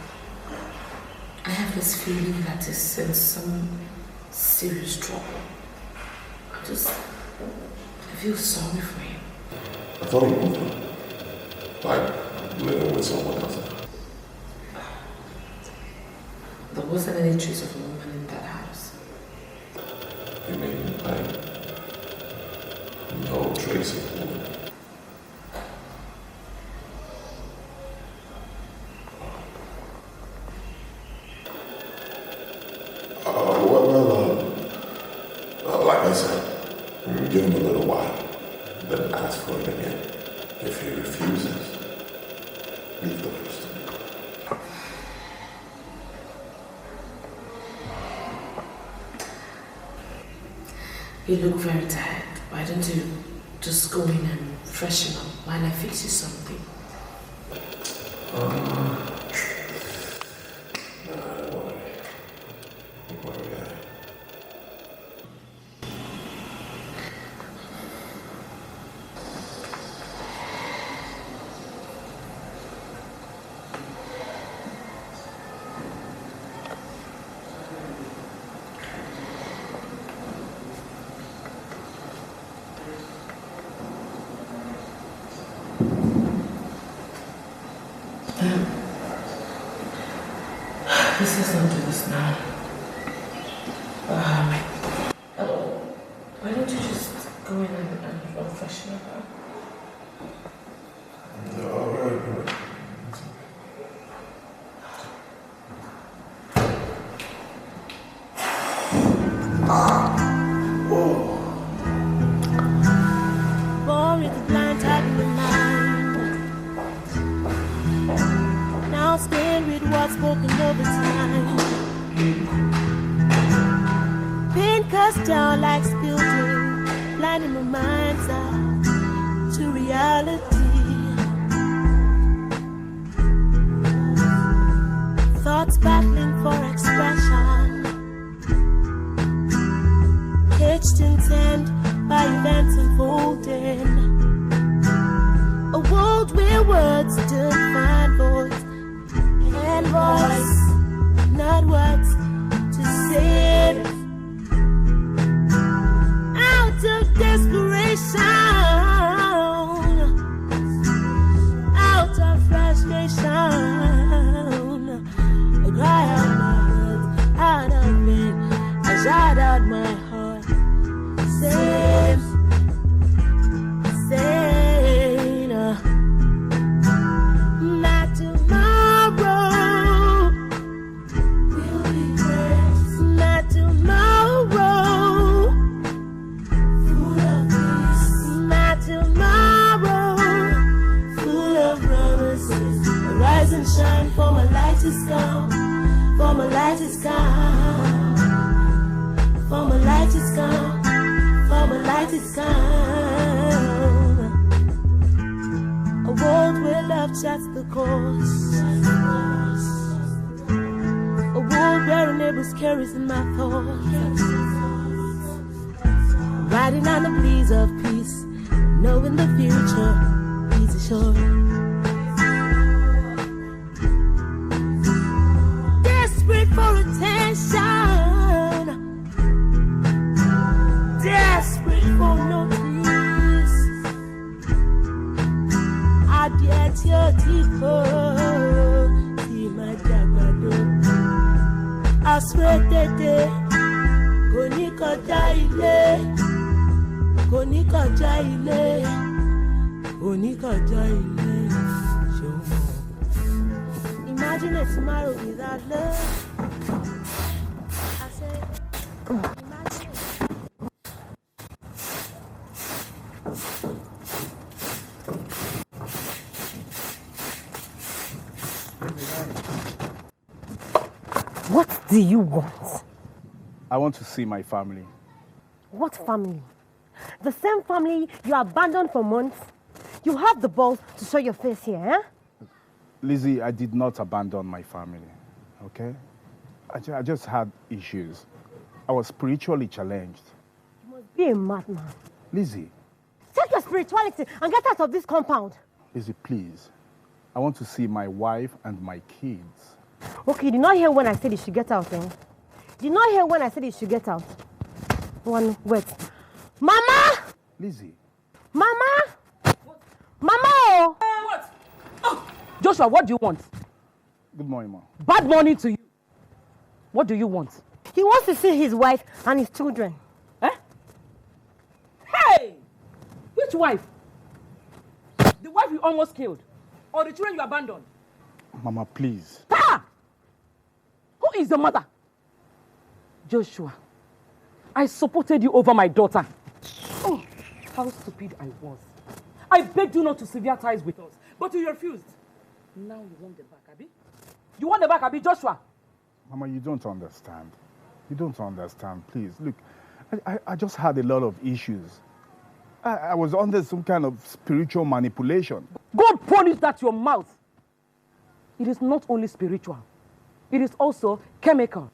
[SPEAKER 10] I have this feeling that he's in some serious trouble. I feel sorry for him.
[SPEAKER 11] I thought he moved on. Like living with someone else.
[SPEAKER 10] There wasn't any trace of a woman in that house.
[SPEAKER 11] You mean like no trace of a woman? Like I said, give him a little while, then ask for it again. If he refuses, leave the person.
[SPEAKER 13] You look very tired. Why don't you just go in and freshen up while I fix you something? This is not this now. Why don't you just go in and freshen up?
[SPEAKER 1] Born with a blind type of mind. Now stand with what's spoken over time. Pain cussed down like spilled rain, blinding my mind's eye to reality. Thoughts battling for expression, caged in sand by events unfolding. A world where words don't find voice, and voice, not words to say. Out of desperation, out of frustration, I cry out my words, out of pain, I shout out my heart. Same, not tomorrow will be great. Not tomorrow, full of peace. Not tomorrow, full of promises. Arise and shine, for my light is come. For my light is come. For my light is come. For my light is come. A world where love charts the course. A world where a neighbor's carries in my thoughts. Riding on the breeze of peace, knowing the future is assured. Desperate for attention, desperate for notice. I get your deeper, see my jagbado. I swear that day, Konika Jaile, Konika Jaile, Konika Jaile. Imagine a tomorrow without love. I said, imagine it.
[SPEAKER 7] What do you want?
[SPEAKER 4] I want to see my family.
[SPEAKER 7] What family? The same family you abandoned for months? You have the balls to show your face here, eh?
[SPEAKER 4] Lizzie, I did not abandon my family, okay? I just had issues. I was spiritually challenged.
[SPEAKER 7] You must be a madman.
[SPEAKER 4] Lizzie.
[SPEAKER 7] Take your spirituality and get out of this compound.
[SPEAKER 4] Lizzie, please. I want to see my wife and my kids.
[SPEAKER 7] Okay, you did not hear when I said you should get out, eh? You did not hear when I said you should get out. One, wait. Mama!
[SPEAKER 4] Lizzie.
[SPEAKER 7] Mama! Mama!
[SPEAKER 22] What? Oh, Joshua, what do you want?
[SPEAKER 4] Good morning, Mom.
[SPEAKER 22] Bad morning to you. What do you want?
[SPEAKER 7] He wants to see his wife and his children.
[SPEAKER 22] Eh? Hey! Which wife? The wife you almost killed? Or the children you abandoned?
[SPEAKER 4] Mama, please.
[SPEAKER 22] Ah! Who is the mother? Joshua, I supported you over my daughter. Oh, how stupid I was. I begged you not to sever ties with us, but you refused. Now you want the back, Abi? You want the back, Abi, Joshua?
[SPEAKER 4] Mama, you don't understand. You don't understand. Please, look,
[SPEAKER 6] I just had a lot of issues. I was under some kind of spiritual manipulation.
[SPEAKER 22] God punish that your mouth. It is not only spiritual. It is also chemical.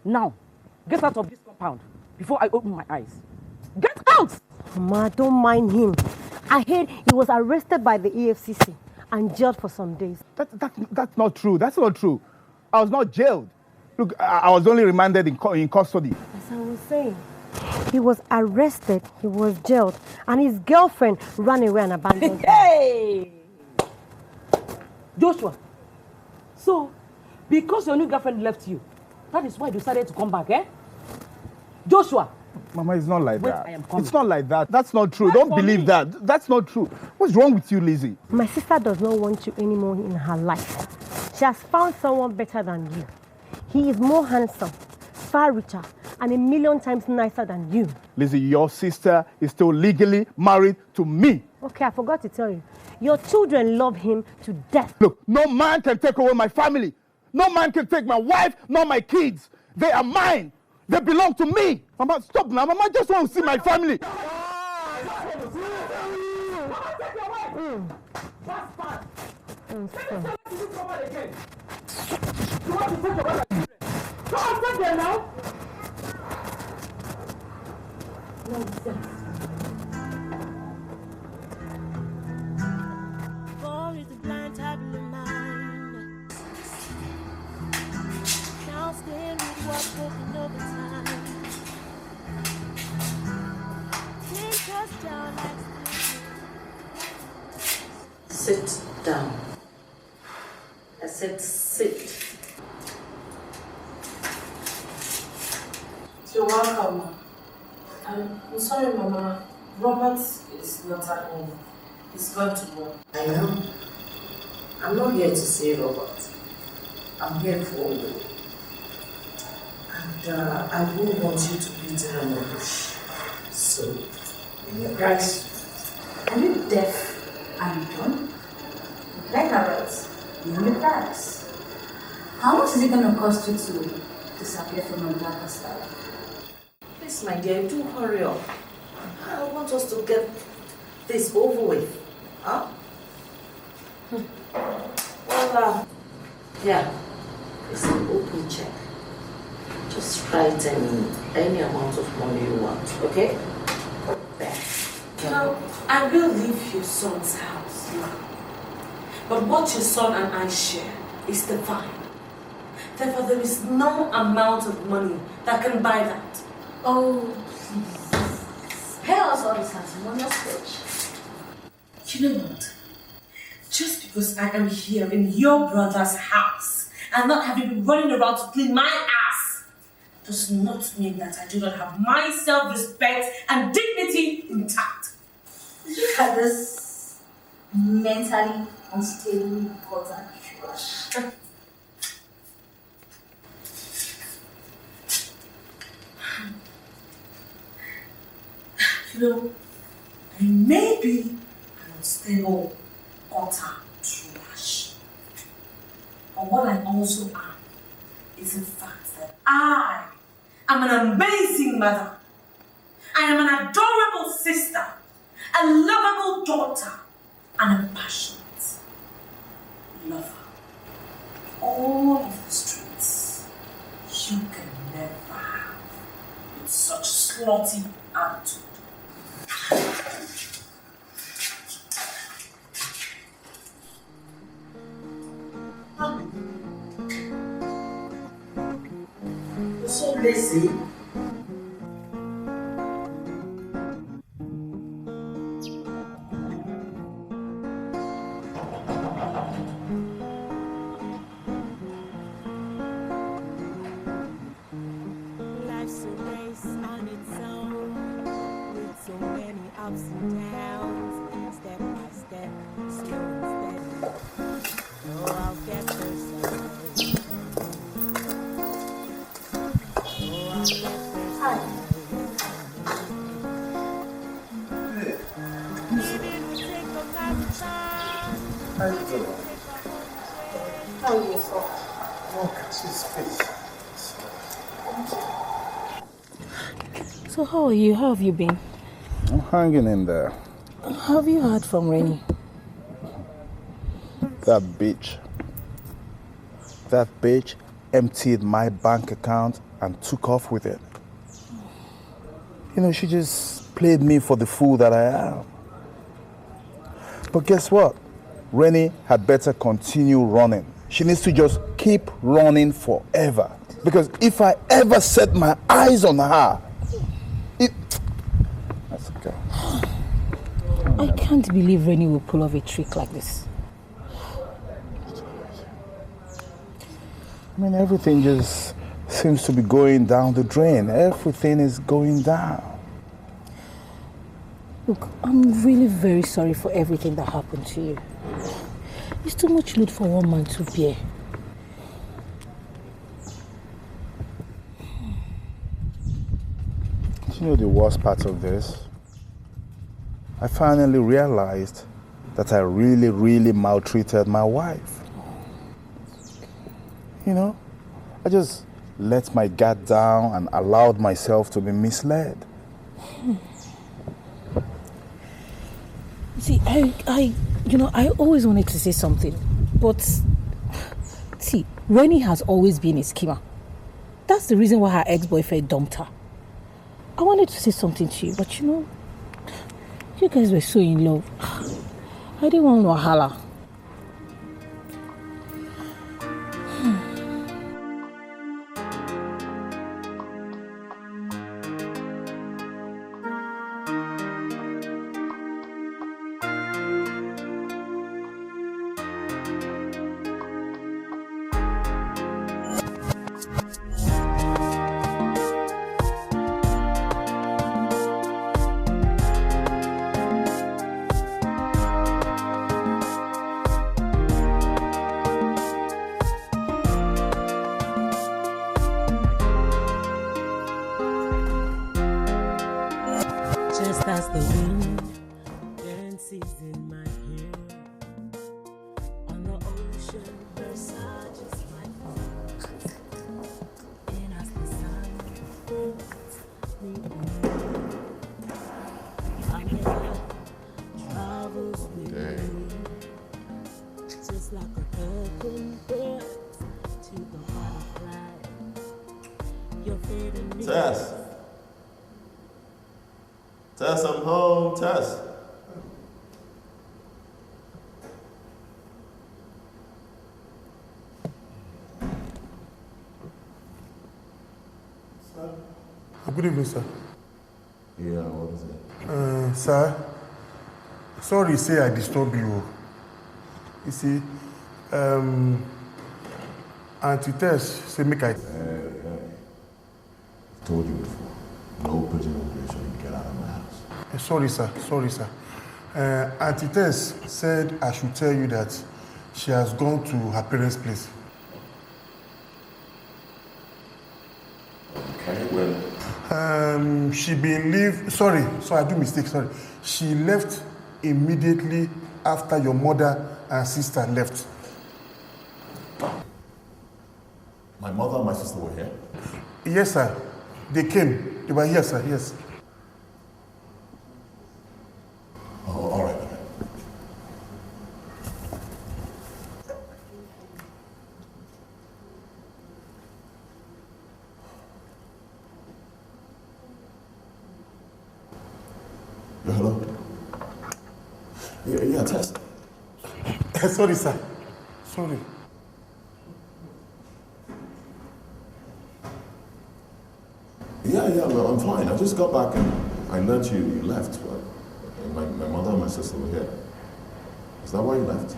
[SPEAKER 22] Now, get out of this compound before I open my eyes. Get out!
[SPEAKER 7] Mama, don't mind him. I heard he was arrested by the EFCC and jailed for some days.
[SPEAKER 6] That's not true. That's not true. I was not jailed. Look, I was only remanded in custody.
[SPEAKER 7] As I was saying, he was arrested, he was jailed, and his girlfriend ran away and abandoned him.
[SPEAKER 22] Hey! Joshua, so because your new girlfriend left you, that is why you decided to come back, eh? Joshua!
[SPEAKER 6] Mama, it's not like
[SPEAKER 22] Wait,
[SPEAKER 6] that.
[SPEAKER 22] I am coming.
[SPEAKER 6] It's not like that. That's not true. Don't believe that. That's not true. What's wrong with you, Lizzie?
[SPEAKER 7] My sister does not want you anymore in her life. She has found someone better than you. He is more handsome, far richer, and 1,000,000 times nicer than you.
[SPEAKER 6] Lizzie, your sister is still legally married to me.
[SPEAKER 7] Okay, I forgot to tell you. Your children love him to death.
[SPEAKER 6] Look, no man can take away my family. No man can take my wife, nor my kids. They are mine. They belong to me. Mama, stop now. Mama, I just want to see my family.
[SPEAKER 1] War is the blind tablet mind. Now stand with what's broken over time. Take us down like
[SPEAKER 13] Sit down. I said sit. You're welcome. I'm sorry, Mama. Robert is not at home. He's gone to work. I know. I'm not here to see Robert. I'm here for you. And I won't want you to beat around the bush. So,
[SPEAKER 21] Guys, are you deaf and dumb? Like Robert, you're in the past. How much is it going to cost you to disappear from my darker side?
[SPEAKER 13] Please, my dear, do hurry up. I want us to get this over with. Huh? Well, yeah, it's an open check. Just write any amount of money you want, okay? There. Now, I will leave your son's house. But what your son and I share is divine. Therefore, there is no amount of money that can buy that.
[SPEAKER 21] Oh, please. Spare us all this harmonious speech.
[SPEAKER 13] You know what? Just because I am here in your brother's house and not having been running around to clean my ass does not mean that I do not have my self-respect and dignity intact.
[SPEAKER 21] Look at this mentally unstable gutter trash.
[SPEAKER 13] You know, I may be an unstable gutter trash. But what I also am is the fact that I am an amazing mother. I am an adorable sister, a lovable daughter, and a passionate lover. All of the streets you can never have with such slutty attitude. You're so lazy.
[SPEAKER 1] life's a race on its own, with so many ups and downs, step by step, slow and steady. Oh, I'll get there someday. Oh, I'll get there someday. Maybe we'll take a lifetime.
[SPEAKER 19] How you doing?
[SPEAKER 21] How are you, sir?
[SPEAKER 19] Oh, she's face.
[SPEAKER 5] So how are you? How have you been?
[SPEAKER 2] I'm hanging in there.
[SPEAKER 5] Have you heard from Rennie?
[SPEAKER 2] That bitch emptied my bank account and took off with it. You know, she just played me for the fool that I am. But guess what? Rennie had better continue running. She needs to just keep running forever. Because if I ever set my eyes on her, that's okay.
[SPEAKER 5] I can't believe Rennie will pull off a trick like this.
[SPEAKER 2] I mean, everything just seems to be going down the drain. Everything is going down.
[SPEAKER 5] Look, I'm really very sorry for everything that happened to you. It's too much load for one man to bear.
[SPEAKER 2] You know the worst part of this? I finally realized that I really, really maltreated my wife. You know, I just let my guard down and allowed myself to be misled.
[SPEAKER 5] See, I always wanted to say something, but see, Rennie has always been a schemer. That's the reason why her ex-boyfriend dumped her. I wanted to say something to you, but you guys were so in love. I didn't want wahala.
[SPEAKER 11] Tess. Tess, I'm home. Tess.
[SPEAKER 14] Good evening, sir.
[SPEAKER 11] Yeah, what is it?
[SPEAKER 14] Sir, sorry say I disturb you. You see, Auntie Tess say make I...
[SPEAKER 11] Told you before. No prison obligation. Get out of my house.
[SPEAKER 14] Sorry, sir. Auntie Tess said I should tell you that she has gone to her parents' place.
[SPEAKER 11] Okay, well...
[SPEAKER 14] she been leave. Sorry, I do mistake. Sorry, she left immediately after your mother and sister left.
[SPEAKER 11] My mother and my sister were here?
[SPEAKER 14] Yes, sir. They came. They were here, sir. Yes.
[SPEAKER 11] Oh, all right. Okay. Yeah, hello? Yeah, Tess.
[SPEAKER 14] Sorry, sir. Sorry.
[SPEAKER 11] Yeah, no, I'm fine. I just got back and I learned you left, but my mother and my sister were here. Is that why you left?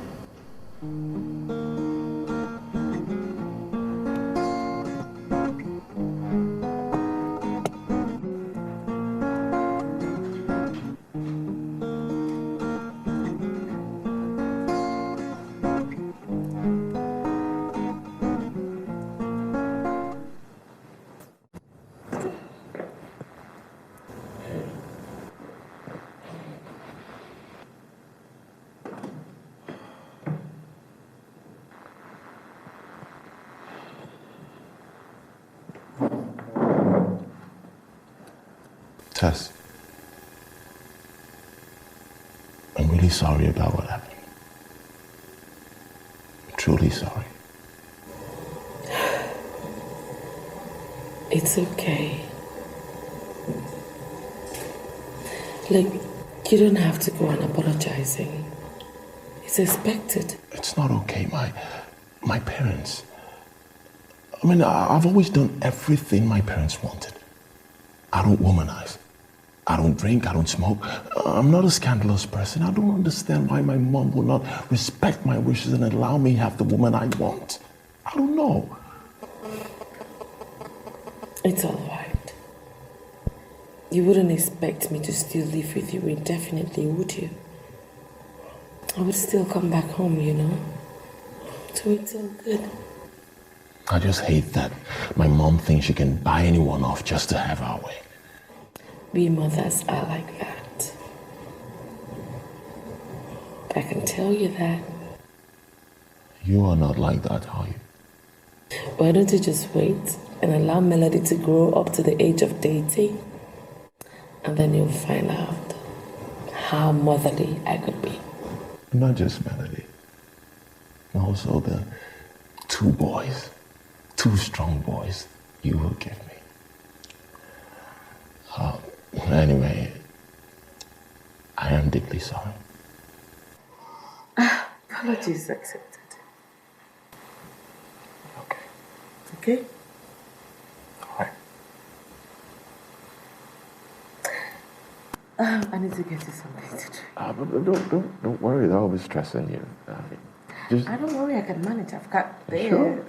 [SPEAKER 2] Tess, I'm really sorry about what happened. I'm truly sorry.
[SPEAKER 13] It's okay. Like, you don't have to go on apologizing. It's expected.
[SPEAKER 2] It's not okay, my parents. I mean, I've always done everything my parents wanted. I don't womanize. I don't drink, I don't smoke. I'm not a scandalous person. I don't understand why my mom will not respect my wishes and allow me to have the woman I want. I don't know.
[SPEAKER 13] It's all right. You wouldn't expect me to still live with you indefinitely, would you? I would still come back home, you know? So it's all good.
[SPEAKER 2] I just hate that my mom thinks she can buy anyone off just to have our way.
[SPEAKER 13] We mothers are like that. I can tell you that.
[SPEAKER 2] You are not like that, are you?
[SPEAKER 13] Why don't you just wait and allow Melody to grow up to the age of dating? And then you'll find out how motherly I could be.
[SPEAKER 2] Not just Melody. Also the 2 boys. 2 strong boys you will give me. Anyway, I am deeply sorry.
[SPEAKER 13] Apologies accepted. Okay?
[SPEAKER 2] Alright.
[SPEAKER 13] I need to get you something to drink.
[SPEAKER 2] Don't worry, that'll be stressing you.
[SPEAKER 13] I don't worry, I can manage. I've got this.
[SPEAKER 2] Sure.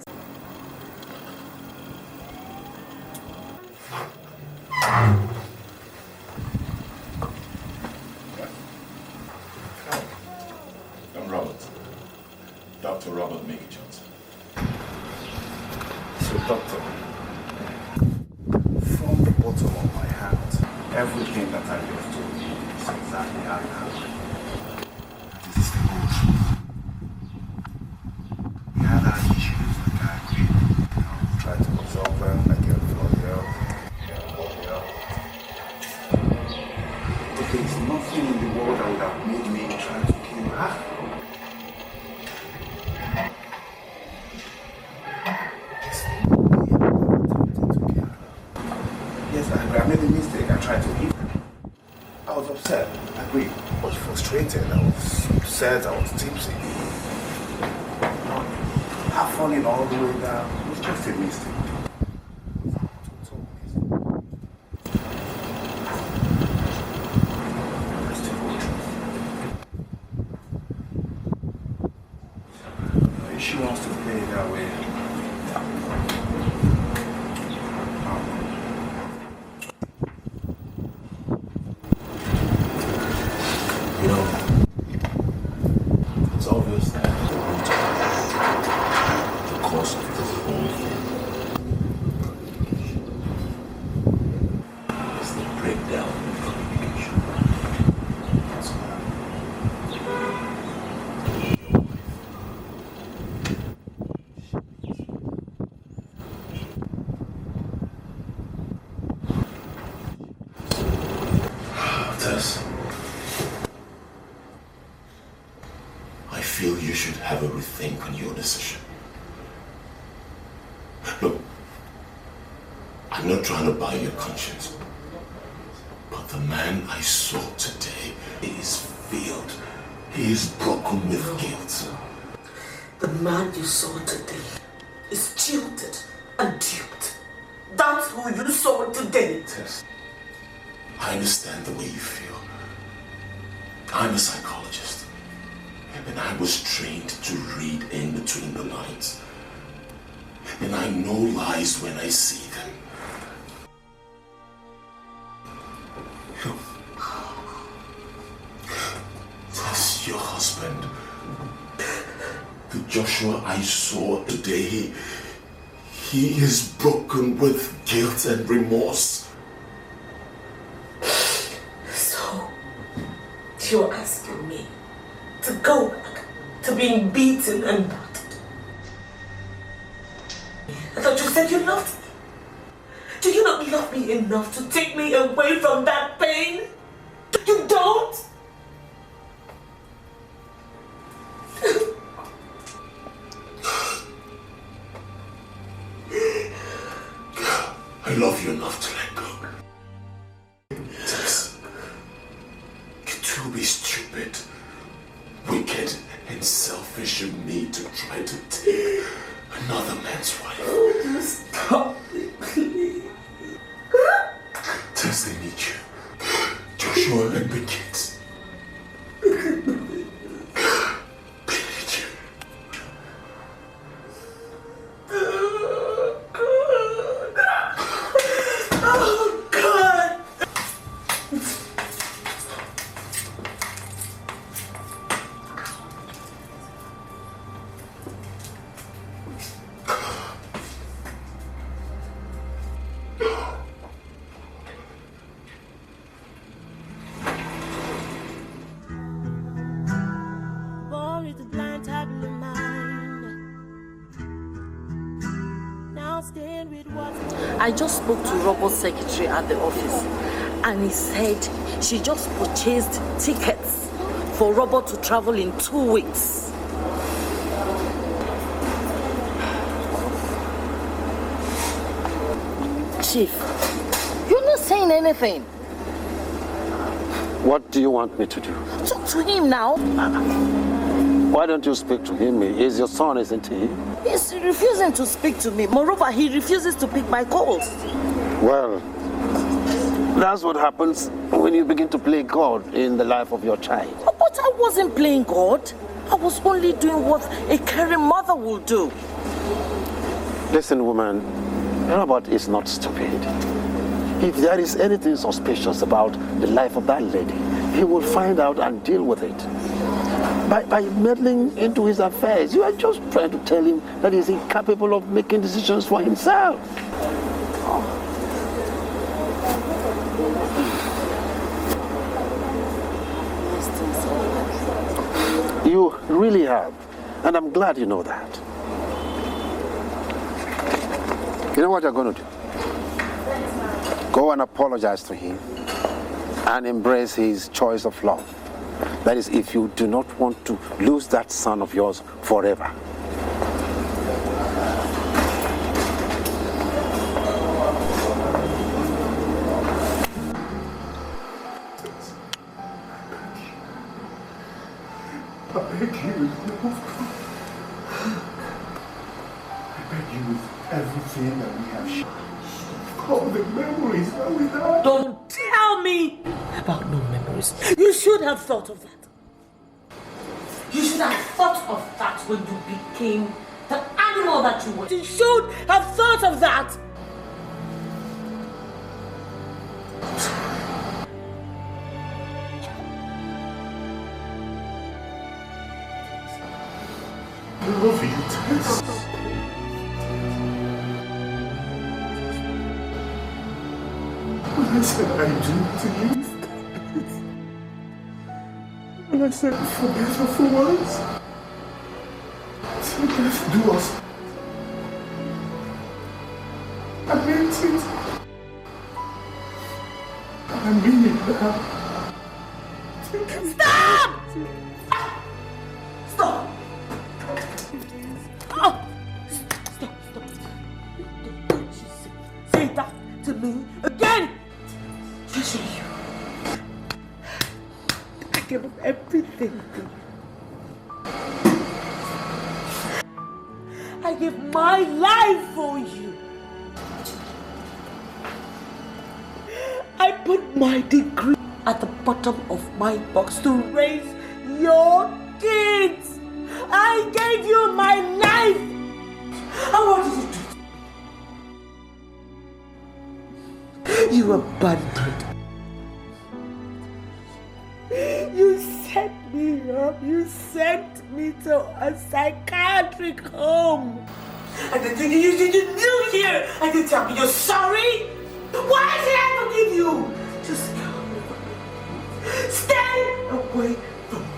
[SPEAKER 4] I'm Robert. Dr. Robert Mickey Johnson. So, doctor, from the bottom of my heart, everything that I just told you is exactly how it happened. This is the whole truth. We had our issues, like I agreed. Tried to resolve them, I get Florida. But there's nothing in the world that would have made me try to kill her. Yes, I made a mistake. I tried to leave her. I was upset. I agree. I was frustrated. I was upset. I was tipsy. Her falling all the way down was just a mistake. If she wants to play it that way, you know, it's obvious that the root of the cause of this whole thing is the breakdown in communication. That's all. Tess, I feel you should have a rethink on your decision. Look, I'm not trying to buy your conscience, but the man I saw today is filled. He is broken with guilt.
[SPEAKER 13] The man you saw today is jilted and duped. That's who you saw today.
[SPEAKER 2] Tess, I understand the way you feel. I'm a psychologist, and I was trained to read in between the lines. And I know lies when I see them. That's your husband. The Joshua I saw today, he is broken with guilt and remorse.
[SPEAKER 13] So, you're asking me to go back to being beaten and battered? I thought you said you loved me. Do you not love love me enough to take me away from that pain? You don't?
[SPEAKER 11] I love you enough to let go. Tess, it will be stupid, wicked, and selfish of me to try to take another man's wife.
[SPEAKER 13] Oh, stop it, please.
[SPEAKER 11] Tess, they need you. Joshua and the kids.
[SPEAKER 22] I just spoke to Robert's secretary at the office, and he said she just purchased tickets for Robert to travel in 2 weeks. Chief, you're not saying anything.
[SPEAKER 9] What do you want me to do?
[SPEAKER 22] Talk to him now.
[SPEAKER 9] Why don't you speak to him? He's your son, isn't he?
[SPEAKER 22] He's refusing to speak to me. Moreover, he refuses to pick my calls.
[SPEAKER 9] Well, that's what happens when you begin to play God in the life of your child.
[SPEAKER 22] But I wasn't playing God. I was only doing what a caring mother will do.
[SPEAKER 9] Listen, woman, Robert is not stupid. If there is anything suspicious about the life of that lady, he will find out and deal with it. By meddling into his affairs, you are just trying to tell him that he's incapable of making decisions for himself. You really have, and I'm glad you know that. You know what you're going to do? Go and apologize to him and embrace his choice of love. That is, if you do not want to lose that son of yours forever.
[SPEAKER 11] I beg you, I beg you with everything that we have shared. All the memories that we have.
[SPEAKER 22] Don't tell me about no memories. You should have thought of that. You should have thought of that when you became the animal that you were. You should have thought of that.
[SPEAKER 11] I love you, Tess. When I said I do to you, when I said for better, for worse, I said death do us. I meant it. I mean it now.
[SPEAKER 22] Stop! Stop! Oh. Stop. Don't you say that to me again! Listen, you. I gave up everything to you. I gave my life for you. I put my degree at the bottom of my box to raise your kids. I gave you my life. And what did you do? You abandoned. You set me up. You sent me to a psychiatric home. And the thing you knew here, and you tell me you're sorry? Why did I forgive you? Just stay away from me,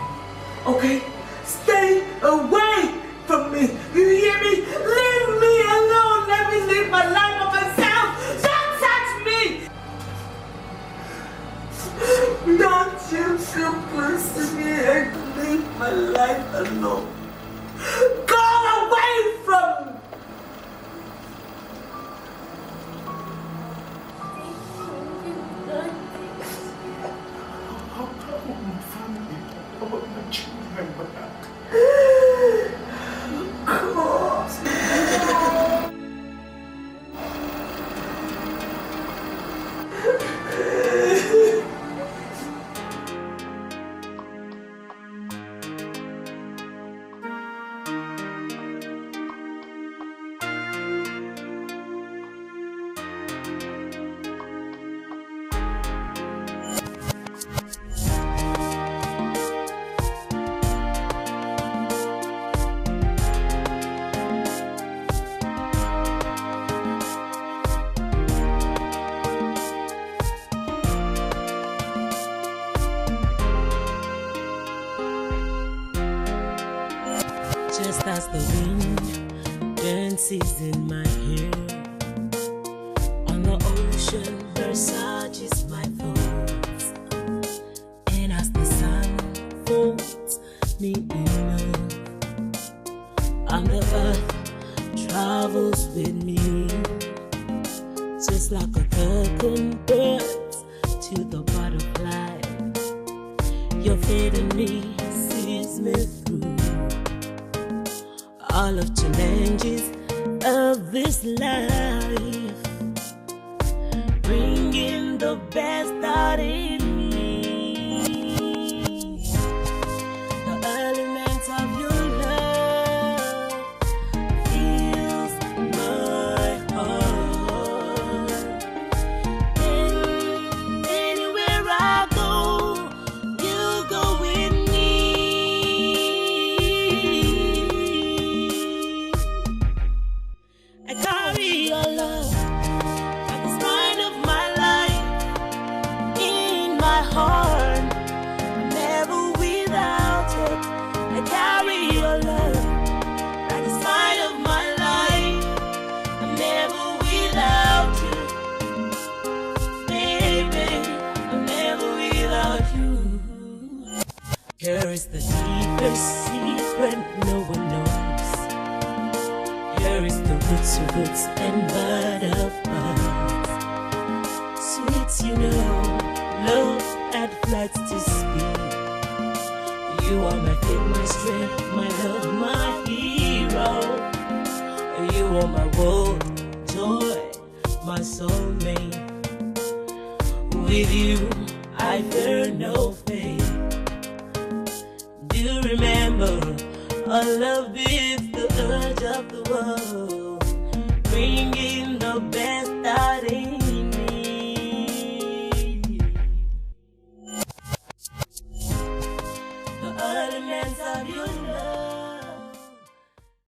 [SPEAKER 22] okay? Stay away from me. You hear me? Leave me alone. Let me live my life by myself. Don't touch me.
[SPEAKER 8] you please leave me and leave my life alone? Go away from me!
[SPEAKER 11] How about my family? How about my children?
[SPEAKER 20] Just as the wind dances in my hair, on the ocean versages my thoughts, and as the sun folds me in love, on the earth travels with me, just like a curtain bursts to the butterfly. Your fate in me sees me through all of challenges of this life, bringing the best out in me. The elements of your love fills my heart, and anywhere I go, you go with me. I carry your love at the spine of my life, in my heart, I'm never without it. I carry your love at the spine of my life, I'm never without you. Baby, I'm never without you. Here is the deepest secret no one knows. Here is the roots of roots and bud of buds. Sweets, you know, love at flights to speed. You are my faith, my strength, my love, my hero. You are my world, joy, my soulmate. With you, I fear no fate. Do you remember our love is the urge of the world, bringing the best out in me. The elements of your love.